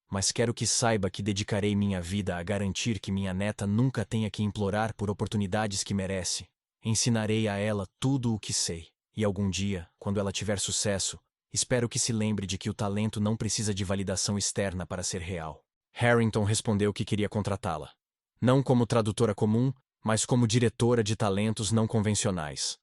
Mas quero que saiba que dedicarei minha vida a garantir que minha neta nunca tenha que implorar por oportunidades que merece. Ensinarei a ela tudo o que sei. E algum dia, quando ela tiver sucesso, espero que se lembre de que o talento não precisa de validação externa para ser real. Harrington respondeu que queria contratá-la. Não como tradutora comum, mas como diretora de talentos não convencionais.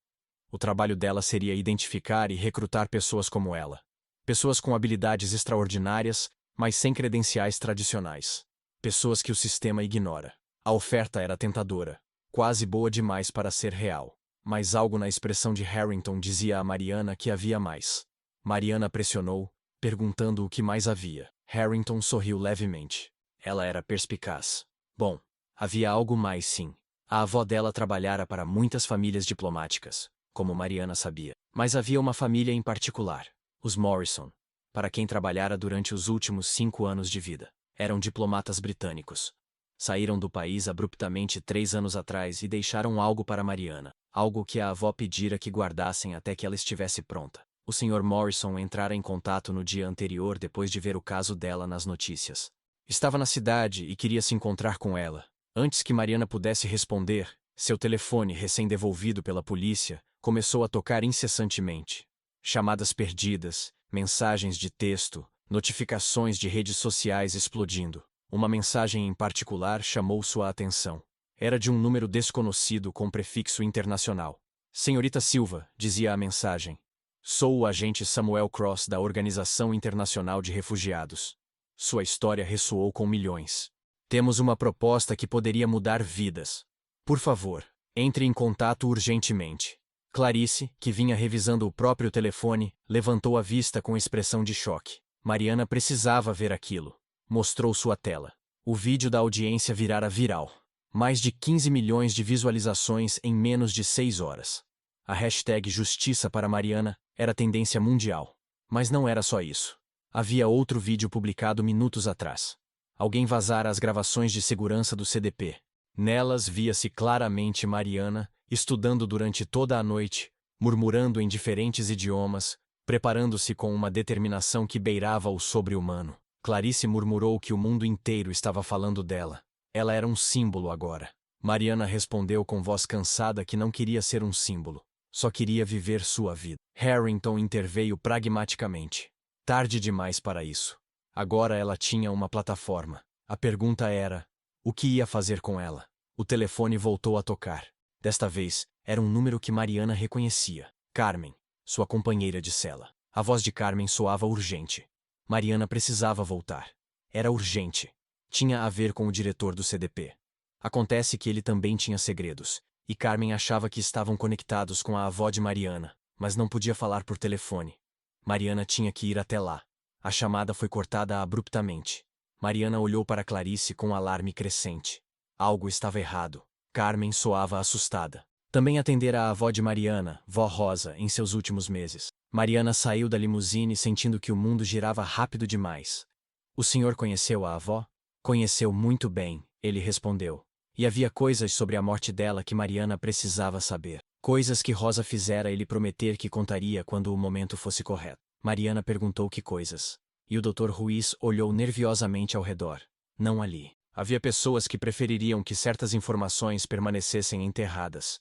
O trabalho dela seria identificar e recrutar pessoas como ela. Pessoas com habilidades extraordinárias, mas sem credenciais tradicionais. Pessoas que o sistema ignora. A oferta era tentadora, quase boa demais para ser real. Mas algo na expressão de Harrington dizia a Mariana que havia mais. Mariana pressionou, perguntando o que mais havia. Harrington sorriu levemente. Ela era perspicaz. Bom, havia algo mais sim. A avó dela trabalhara para muitas famílias diplomáticas, como Mariana sabia. Mas havia uma família em particular, os Morrison, para quem trabalhara durante os últimos 5 anos de vida. Eram diplomatas britânicos. Saíram do país abruptamente 3 anos atrás e deixaram algo para Mariana, algo que a avó pedira que guardassem até que ela estivesse pronta. O Sr. Morrison entrara em contato no dia anterior depois de ver o caso dela nas notícias. Estava na cidade e queria se encontrar com ela. Antes que Mariana pudesse responder, seu telefone, recém-devolvido pela polícia, começou a tocar incessantemente. Chamadas perdidas, mensagens de texto, notificações de redes sociais explodindo. Uma mensagem em particular chamou sua atenção. Era de um número desconhecido com prefixo internacional. Senhorita Silva, dizia a mensagem. Sou o agente Samuel Cross da Organização Internacional de Refugiados. Sua história ressoou com milhões. Temos uma proposta que poderia mudar vidas. Por favor, entre em contato urgentemente. Clarice, que vinha revisando o próprio telefone, levantou a vista com expressão de choque. Mariana precisava ver aquilo. Mostrou sua tela. O vídeo da audiência virara viral. Mais de 15 milhões de visualizações em menos de 6 horas. A hashtag Justiça para Mariana era tendência mundial. Mas não era só isso. Havia outro vídeo publicado minutos atrás. Alguém vazara as gravações de segurança do CDP. Nelas via-se claramente Mariana, estudando durante toda a noite, murmurando em diferentes idiomas, preparando-se com uma determinação que beirava o sobre-humano. Clarice murmurou que o mundo inteiro estava falando dela. Ela era um símbolo agora. Mariana respondeu com voz cansada que não queria ser um símbolo. Só queria viver sua vida. Harrington interveio pragmaticamente. Tarde demais para isso. Agora ela tinha uma plataforma. A pergunta era: o que ia fazer com ela? O telefone voltou a tocar. Desta vez, era um número que Mariana reconhecia. Carmen, sua companheira de cela. A voz de Carmen soava urgente. Mariana precisava voltar. Era urgente. Tinha a ver com o diretor do CDP. Acontece que ele também tinha segredos, e Carmen achava que estavam conectados com a avó de Mariana, mas não podia falar por telefone. Mariana tinha que ir até lá. A chamada foi cortada abruptamente. Mariana olhou para Clarice com um alarme crescente. Algo estava errado. Carmen soava assustada. Também atendera a avó de Mariana, Vó Rosa, em seus últimos meses. Mariana saiu da limusine sentindo que o mundo girava rápido demais. O senhor conheceu a avó? Conheceu muito bem, ele respondeu. E havia coisas sobre a morte dela que Mariana precisava saber. Coisas que Rosa fizera ele prometer que contaria quando o momento fosse correto. Mariana perguntou que coisas. E o Dr. Ruiz olhou nerviosamente ao redor. Não ali. Havia pessoas que prefeririam que certas informações permanecessem enterradas.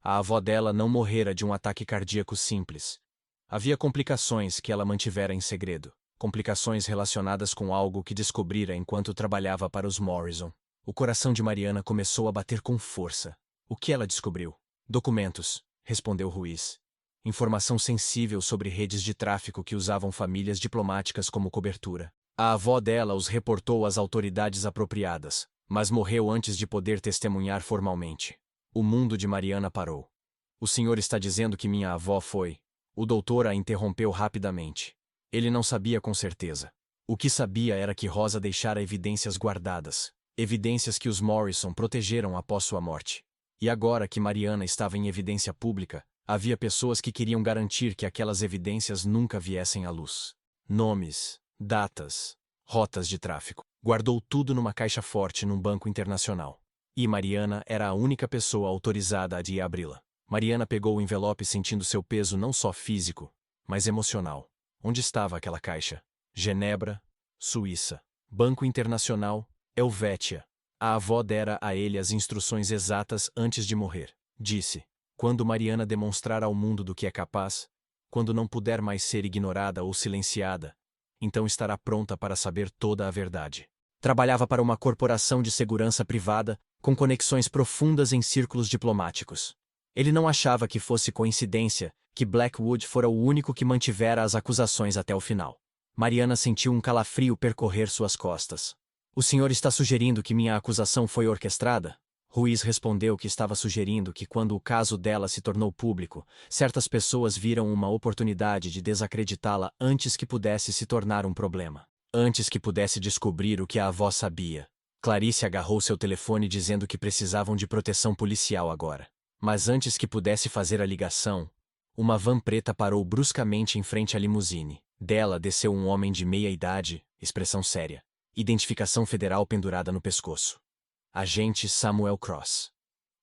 A avó dela não morrera de um ataque cardíaco simples. Havia complicações que ela mantivera em segredo. Complicações relacionadas com algo que descobrira enquanto trabalhava para os Morrison. O coração de Mariana começou a bater com força. O que ela descobriu? Documentos, respondeu Ruiz. Informação sensível sobre redes de tráfico que usavam famílias diplomáticas como cobertura. A avó dela os reportou às autoridades apropriadas, mas morreu antes de poder testemunhar formalmente. O mundo de Mariana parou. O senhor está dizendo que minha avó foi... O doutor a interrompeu rapidamente. Ele não sabia com certeza. O que sabia era que Rosa deixara evidências guardadas. Evidências que os Morrison protegeram após sua morte. E agora que Mariana estava em evidência pública, havia pessoas que queriam garantir que aquelas evidências nunca viessem à luz. Nomes, datas, rotas de tráfico. Guardou tudo numa caixa forte num banco internacional. E Mariana era a única pessoa autorizada a de abri-la. Mariana pegou o envelope sentindo seu peso não só físico, mas emocional. Onde estava aquela caixa? Genebra, Suíça. Banco Internacional, Helvétia. A avó dera a ele as instruções exatas antes de morrer. Disse: quando Mariana demonstrar ao mundo do que é capaz, quando não puder mais ser ignorada ou silenciada, então estará pronta para saber toda a verdade. Trabalhava para uma corporação de segurança privada, com conexões profundas em círculos diplomáticos. Ele não achava que fosse coincidência que Blackwood fora o único que mantivera as acusações até o final. Mariana sentiu um calafrio percorrer suas costas. O senhor está sugerindo que minha acusação foi orquestrada? Ruiz respondeu que estava sugerindo que quando o caso dela se tornou público, certas pessoas viram uma oportunidade de desacreditá-la antes que pudesse se tornar um problema. Antes que pudesse descobrir o que a avó sabia. Clarice agarrou seu telefone dizendo que precisavam de proteção policial agora. Mas antes que pudesse fazer a ligação, uma van preta parou bruscamente em frente à limusine. Dela desceu um homem de meia idade, expressão séria. Identificação federal pendurada no pescoço. Agente Samuel Cross.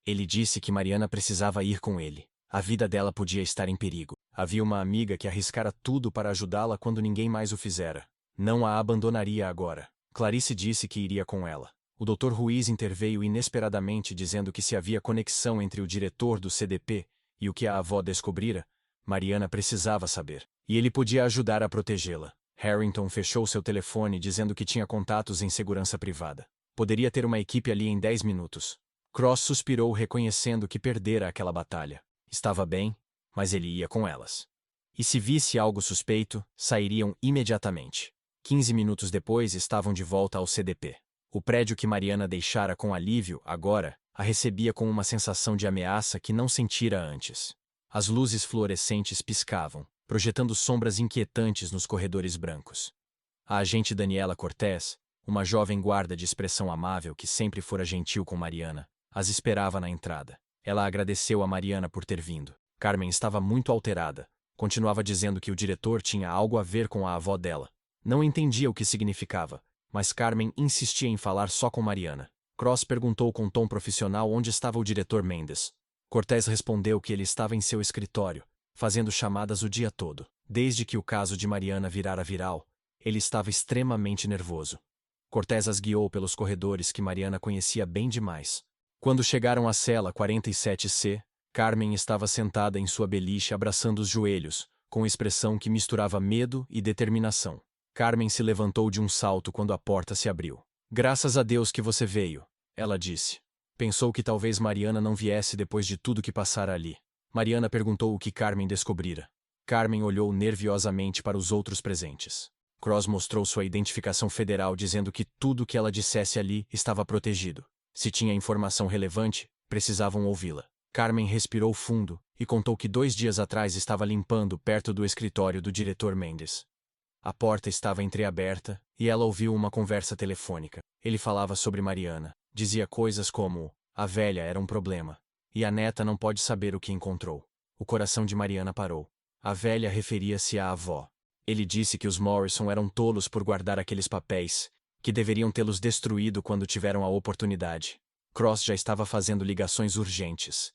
Ele disse que Mariana precisava ir com ele. A vida dela podia estar em perigo. Havia uma amiga que arriscara tudo para ajudá-la quando ninguém mais o fizera. Não a abandonaria agora. Clarice disse que iria com ela. O Dr. Ruiz interveio inesperadamente dizendo que se havia conexão entre o diretor do CDP e o que a avó descobrira, Mariana precisava saber. E ele podia ajudar a protegê-la. Harrington fechou seu telefone dizendo que tinha contatos em segurança privada. Poderia ter uma equipe ali em 10 minutos. Cross suspirou reconhecendo que perdera aquela batalha. Estava bem, mas ele ia com elas. E se visse algo suspeito, sairiam imediatamente. 15 minutos depois estavam de volta ao CDP. O prédio que Mariana deixara com alívio, agora, a recebia com uma sensação de ameaça que não sentira antes. As luzes fluorescentes piscavam, projetando sombras inquietantes nos corredores brancos. A agente Daniela Cortés, uma jovem guarda de expressão amável que sempre fora gentil com Mariana, as esperava na entrada. Ela agradeceu a Mariana por ter vindo. Carmen estava muito alterada. Continuava dizendo que o diretor tinha algo a ver com a avó dela. Não entendia o que significava, mas Carmen insistia em falar só com Mariana. Cross perguntou com tom profissional onde estava o diretor Mendes. Cortés respondeu que ele estava em seu escritório, fazendo chamadas o dia todo. Desde que o caso de Mariana virara viral, ele estava extremamente nervoso. Cortés as guiou pelos corredores que Mariana conhecia bem demais. Quando chegaram à cela 47C, Carmen estava sentada em sua beliche abraçando os joelhos, com expressão que misturava medo e determinação. Carmen se levantou de um salto quando a porta se abriu. Graças a Deus que você veio, ela disse. Pensou que talvez Mariana não viesse depois de tudo que passara ali. Mariana perguntou o que Carmen descobrira. Carmen olhou nerviosamente para os outros presentes. Cross mostrou sua identificação federal dizendo que tudo que ela dissesse ali estava protegido. Se tinha informação relevante, precisavam ouvi-la. Carmen respirou fundo e contou que 2 dias atrás estava limpando perto do escritório do diretor Mendes. A porta estava entreaberta e ela ouviu uma conversa telefônica. Ele falava sobre Mariana. Dizia coisas como: a velha era um problema, e a neta não pode saber o que encontrou. O coração de Mariana parou. A velha referia-se à avó. Ele disse que os Morrison eram tolos por guardar aqueles papéis, que deveriam tê-los destruído quando tiveram a oportunidade. Cross já estava fazendo ligações urgentes.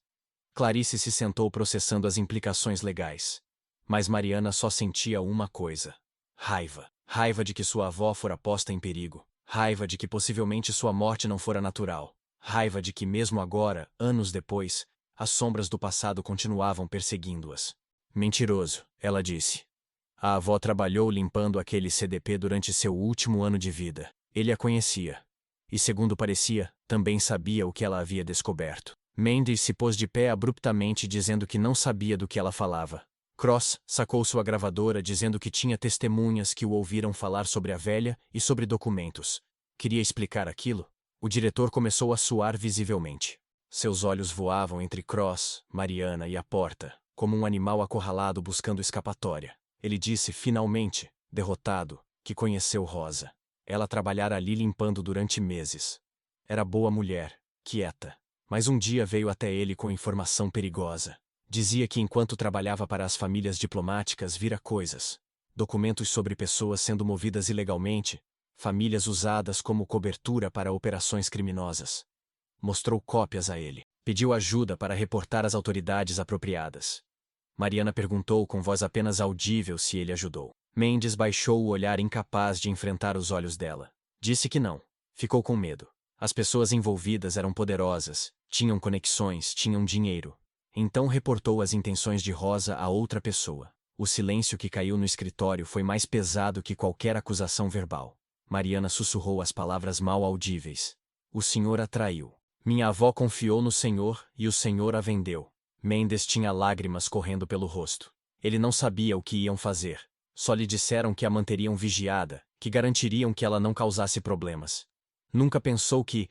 Clarice se sentou processando as implicações legais. Mas Mariana só sentia uma coisa: raiva. Raiva de que sua avó fora posta em perigo. Raiva de que possivelmente sua morte não fora natural. Raiva de que mesmo agora, anos depois, as sombras do passado continuavam perseguindo-as. Mentiroso, ela disse. A avó trabalhou limpando aquele CDP durante seu último ano de vida. Ele a conhecia. E segundo parecia, também sabia o que ela havia descoberto. Mendes se pôs de pé abruptamente dizendo que não sabia do que ela falava. Cross sacou sua gravadora dizendo que tinha testemunhas que o ouviram falar sobre a velha e sobre documentos. Queria explicar aquilo? O diretor começou a suar visivelmente. Seus olhos voavam entre Cross, Mariana e a porta, como um animal acorralado buscando escapatória. Ele disse finalmente, derrotado, que conheceu Rosa. Ela trabalhara ali limpando durante meses. Era boa mulher, quieta. Mas um dia veio até ele com informação perigosa. Dizia que enquanto trabalhava para as famílias diplomáticas vira coisas. Documentos sobre pessoas sendo movidas ilegalmente, famílias usadas como cobertura para operações criminosas. Mostrou cópias a ele. Pediu ajuda para reportar às autoridades apropriadas. Mariana perguntou com voz apenas audível se ele ajudou. Mendes baixou o olhar incapaz de enfrentar os olhos dela. Disse que não. Ficou com medo. As pessoas envolvidas eram poderosas, tinham conexões, tinham dinheiro. Então reportou as intenções de Rosa a outra pessoa. O silêncio que caiu no escritório foi mais pesado que qualquer acusação verbal. Mariana sussurrou as palavras mal audíveis. O senhor a traiu. Minha avó confiou no senhor e o senhor a vendeu. Mendes tinha lágrimas correndo pelo rosto. Ele não sabia o que iam fazer. Só lhe disseram que a manteriam vigiada, que garantiriam que ela não causasse problemas. Nunca pensou que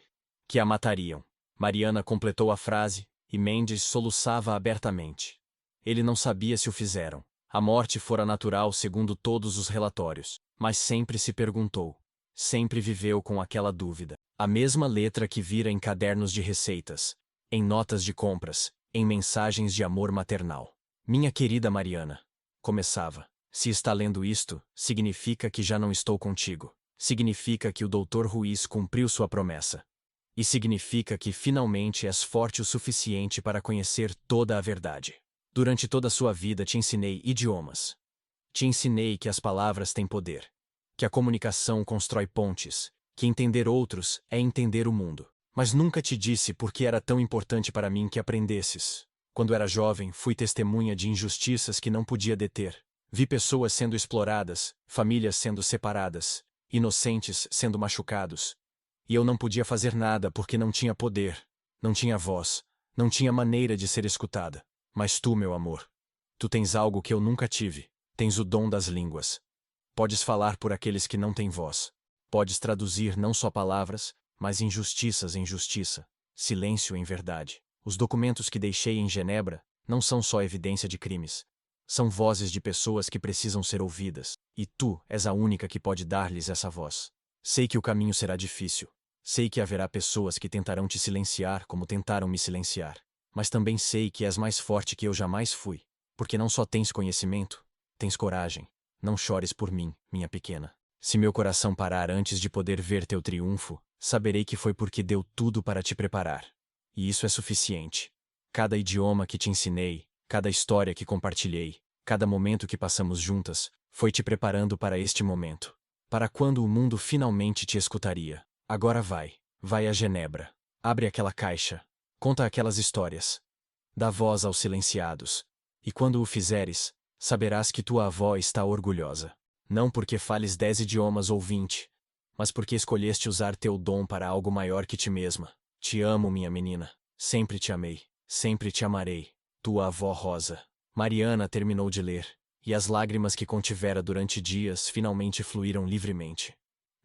a matariam. Mariana completou a frase, e Mendes soluçava abertamente. Ele não sabia se o fizeram. A morte fora natural segundo todos os relatórios, mas sempre se perguntou. Sempre viveu com aquela dúvida. A mesma letra que vira em cadernos de receitas, em notas de compras, em mensagens de amor maternal. Minha querida Mariana, começava. Se está lendo isto, significa que já não estou contigo. Significa que o Dr. Ruiz cumpriu sua promessa. E significa que finalmente és forte o suficiente para conhecer toda a verdade. Durante toda a sua vida te ensinei idiomas. Te ensinei que as palavras têm poder. Que a comunicação constrói pontes. Que entender outros é entender o mundo. Mas nunca te disse por que era tão importante para mim que aprendesses. Quando era jovem, fui testemunha de injustiças que não podia deter. Vi pessoas sendo exploradas, famílias sendo separadas, inocentes sendo machucados. E eu não podia fazer nada porque não tinha poder, não tinha voz, não tinha maneira de ser escutada. Mas tu, meu amor, tu tens algo que eu nunca tive. Tens o dom das línguas. Podes falar por aqueles que não têm voz. Podes traduzir não só palavras, mas injustiças em justiça, silêncio em verdade. Os documentos que deixei em Genebra não são só evidência de crimes. São vozes de pessoas que precisam ser ouvidas, e tu és a única que pode dar-lhes essa voz. Sei que o caminho será difícil. Sei que haverá pessoas que tentarão te silenciar como tentaram me silenciar. Mas também sei que és mais forte que eu jamais fui, porque não só tens conhecimento, tens coragem. Não chores por mim, minha pequena. Se meu coração parar antes de poder ver teu triunfo, saberei que foi porque deu tudo para te preparar. E isso é suficiente. Cada idioma que te ensinei, cada história que compartilhei, cada momento que passamos juntas, foi te preparando para este momento. Para quando o mundo finalmente te escutaria. Agora vai a Genebra. Abre aquela caixa. Conta aquelas histórias. Dá voz aos silenciados. E quando o fizeres, saberás que tua avó está orgulhosa. Não porque fales 10 idiomas ou 20, mas porque escolheste usar teu dom para algo maior que ti mesma. Te amo, minha menina. Sempre te amei. Sempre te amarei. Tua avó Rosa. Mariana terminou de ler, e as lágrimas que contivera durante dias finalmente fluíram livremente.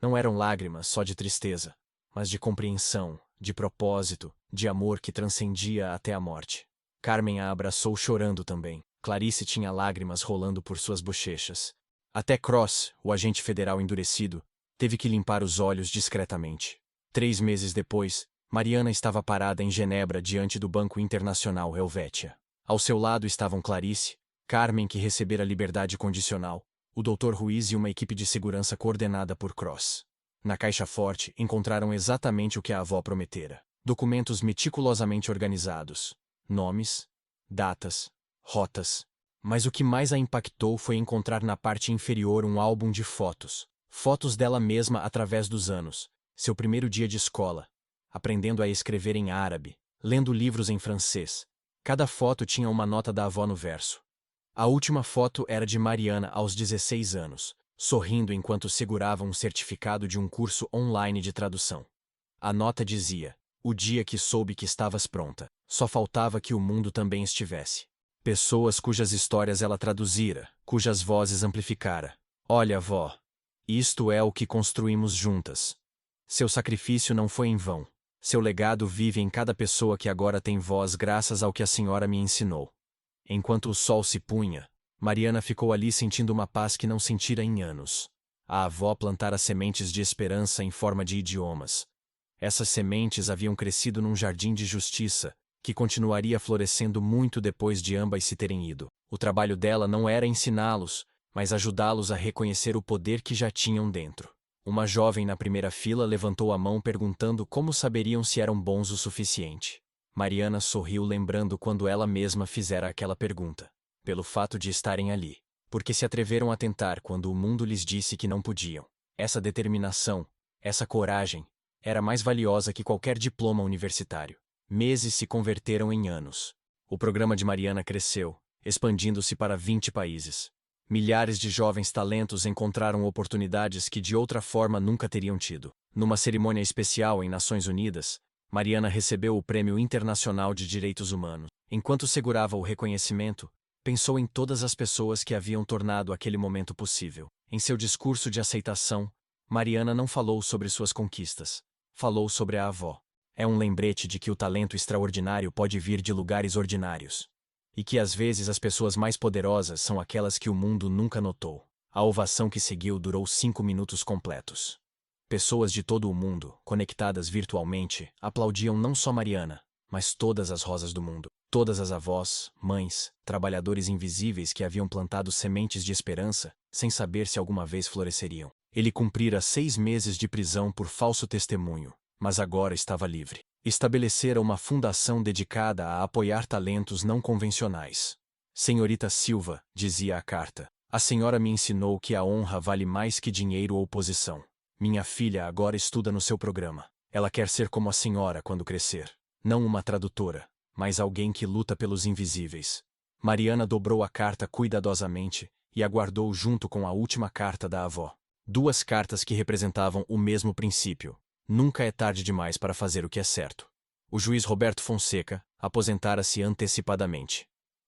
Não eram lágrimas só de tristeza, mas de compreensão, de propósito, de amor que transcendia até a morte. Carmen a abraçou chorando também. Clarice tinha lágrimas rolando por suas bochechas. Até Cross, o agente federal endurecido, teve que limpar os olhos discretamente. 3 meses depois, Mariana estava parada em Genebra diante do Banco Internacional Helvétia. Ao seu lado estavam Clarice, Carmen que recebera liberdade condicional, o Dr. Ruiz e uma equipe de segurança coordenada por Cross. Na caixa forte, encontraram exatamente o que a avó prometera. Documentos meticulosamente organizados. Nomes, datas, rotas. Mas o que mais a impactou foi encontrar na parte inferior um álbum de fotos. Fotos dela mesma através dos anos. Seu primeiro dia de escola. Aprendendo a escrever em árabe. Lendo livros em francês. Cada foto tinha uma nota da avó no verso. A última foto era de Mariana aos 16 anos, sorrindo enquanto segurava um certificado de um curso online de tradução. A nota dizia: o dia que soube que estavas pronta, só faltava que o mundo também estivesse. Pessoas cujas histórias ela traduzira, cujas vozes amplificara. Olha, vó. Isto é o que construímos juntas. Seu sacrifício não foi em vão. Seu legado vive em cada pessoa que agora tem voz graças ao que a senhora me ensinou. Enquanto o sol se punha, Mariana ficou ali sentindo uma paz que não sentira em anos. A avó plantara sementes de esperança em forma de idiomas. Essas sementes haviam crescido num jardim de justiça, que continuaria florescendo muito depois de ambas se terem ido. O trabalho dela não era ensiná-los, mas ajudá-los a reconhecer o poder que já tinham dentro. Uma jovem na primeira fila levantou a mão perguntando como saberiam se eram bons o suficiente. Mariana sorriu lembrando quando ela mesma fizera aquela pergunta. Pelo fato de estarem ali. Porque se atreveram a tentar quando o mundo lhes disse que não podiam. Essa determinação, essa coragem, era mais valiosa que qualquer diploma universitário. Meses se converteram em anos. O programa de Mariana cresceu, expandindo-se para 20 países. Milhares de jovens talentos encontraram oportunidades que de outra forma nunca teriam tido. Numa cerimônia especial em Nações Unidas, Mariana recebeu o Prêmio Internacional de Direitos Humanos. Enquanto segurava o reconhecimento, pensou em todas as pessoas que haviam tornado aquele momento possível. Em seu discurso de aceitação, Mariana não falou sobre suas conquistas. Falou sobre a avó. É um lembrete de que o talento extraordinário pode vir de lugares ordinários. E que às vezes as pessoas mais poderosas são aquelas que o mundo nunca notou. A ovação que seguiu durou 5 minutos completos. Pessoas de todo o mundo, conectadas virtualmente, aplaudiam não só Mariana, mas todas as rosas do mundo. Todas as avós, mães, trabalhadores invisíveis que haviam plantado sementes de esperança, sem saber se alguma vez floresceriam. Ele cumprira 6 meses de prisão por falso testemunho, mas agora estava livre. Estabelecera uma fundação dedicada a apoiar talentos não convencionais. Senhorita Silva, dizia a carta, a senhora me ensinou que a honra vale mais que dinheiro ou posição. Minha filha agora estuda no seu programa. Ela quer ser como a senhora quando crescer. Não uma tradutora, mas alguém que luta pelos invisíveis. Mariana dobrou a carta cuidadosamente e a guardou junto com a última carta da avó. 2 cartas que representavam o mesmo princípio. Nunca é tarde demais para fazer o que é certo. O juiz Roberto Fonseca aposentara-se antecipadamente.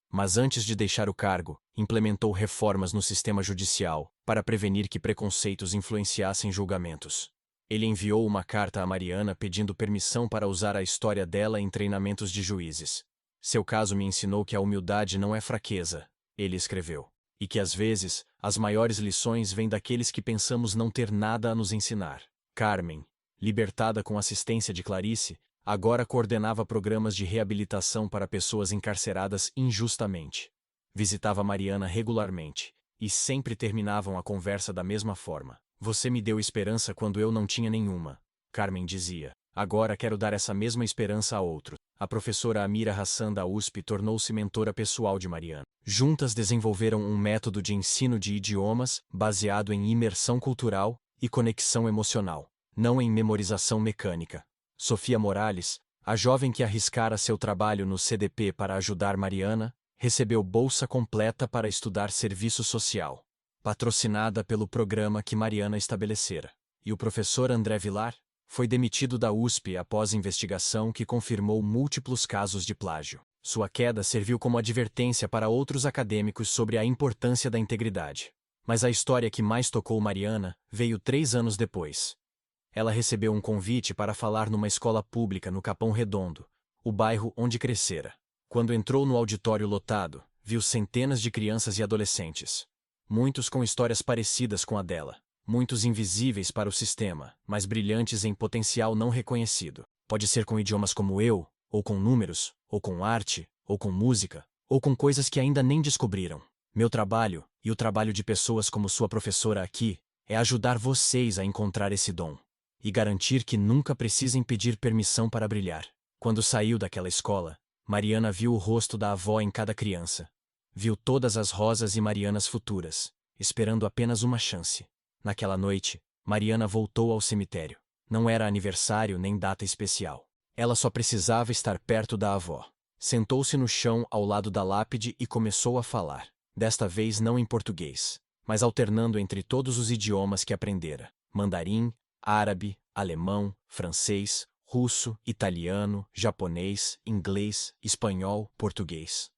Mas antes de deixar o cargo, implementou reformas no sistema judicial para prevenir que preconceitos influenciassem julgamentos. Ele enviou uma carta a Mariana pedindo permissão para usar a história dela em treinamentos de juízes. Seu caso me ensinou que a humildade não é fraqueza, ele escreveu, e que às vezes as maiores lições vêm daqueles que pensamos não ter nada a nos ensinar. Carmen, libertada com assistência de Clarice, agora coordenava programas de reabilitação para pessoas encarceradas injustamente. Visitava Mariana regularmente, e sempre terminavam a conversa da mesma forma. Você me deu esperança quando eu não tinha nenhuma, Carmen dizia. Agora quero dar essa mesma esperança a outros. A professora Amira Hassan da USP tornou-se mentora pessoal de Mariana. Juntas desenvolveram um método de ensino de idiomas baseado em imersão cultural e conexão emocional, não em memorização mecânica. Sofia Morales, a jovem que arriscara seu trabalho no CDP para ajudar Mariana, recebeu bolsa completa para estudar serviço social, patrocinada pelo programa que Mariana estabelecera. E o professor André Vilar foi demitido da USP após investigação que confirmou múltiplos casos de plágio. Sua queda serviu como advertência para outros acadêmicos sobre a importância da integridade. Mas a história que mais tocou Mariana veio 3 anos depois. Ela recebeu um convite para falar numa escola pública no Capão Redondo, o bairro onde crescera. Quando entrou no auditório lotado, viu centenas de crianças e adolescentes. Muitos com histórias parecidas com a dela. Muitos invisíveis para o sistema, mas brilhantes em potencial não reconhecido. Pode ser com idiomas como eu, ou com números, ou com arte, ou com música, ou com coisas que ainda nem descobriram. Meu trabalho, e o trabalho de pessoas como sua professora aqui, é ajudar vocês a encontrar esse dom. E garantir que nunca precisem pedir permissão para brilhar. Quando saiu daquela escola, Mariana viu o rosto da avó em cada criança. Viu todas as rosas e Marianas futuras, esperando apenas uma chance. Naquela noite, Mariana voltou ao cemitério. Não era aniversário nem data especial. Ela só precisava estar perto da avó. Sentou-se no chão ao lado da lápide e começou a falar. Desta vez não em português, mas alternando entre todos os idiomas que aprendera. Mandarim, árabe, alemão, francês, russo, italiano, japonês, inglês, espanhol, português.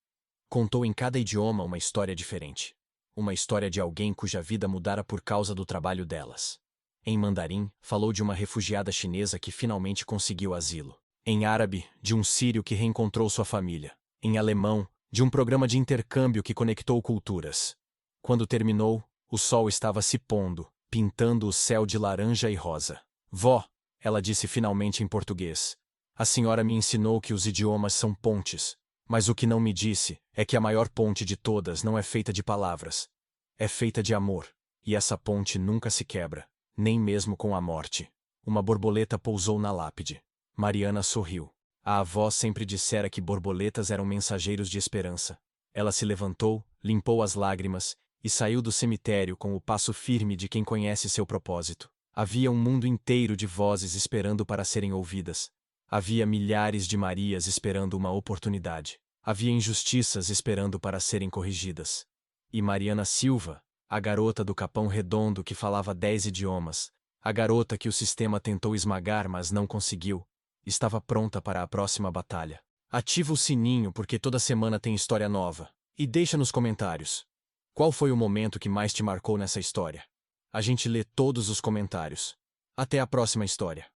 Contou em cada idioma uma história diferente. Uma história de alguém cuja vida mudara por causa do trabalho delas. Em mandarim, falou de uma refugiada chinesa que finalmente conseguiu asilo. Em árabe, de um sírio que reencontrou sua família. Em alemão, de um programa de intercâmbio que conectou culturas. Quando terminou, o sol estava se pondo, pintando o céu de laranja e rosa. Vó, ela disse finalmente em português. A senhora me ensinou que os idiomas são pontes, mas o que não me disse é que a maior ponte de todas não é feita de palavras. É feita de amor, e essa ponte nunca se quebra. nem mesmo com a morte. Uma borboleta pousou na lápide. Mariana sorriu. A avó sempre dissera que borboletas eram mensageiros de esperança. Ela se levantou, limpou as lágrimas e saiu do cemitério com o passo firme de quem conhece seu propósito. Havia um mundo inteiro de vozes esperando para serem ouvidas. Havia milhares de Marias esperando uma oportunidade. Havia injustiças esperando para serem corrigidas. E Mariana Silva, a garota do Capão Redondo que falava 10 idiomas, a garota que o sistema tentou esmagar mas não conseguiu, estava pronta para a próxima batalha. Ativa o sininho porque toda semana tem história nova. E deixa nos comentários. Qual foi o momento que mais te marcou nessa história? A gente lê todos os comentários. Até a próxima história.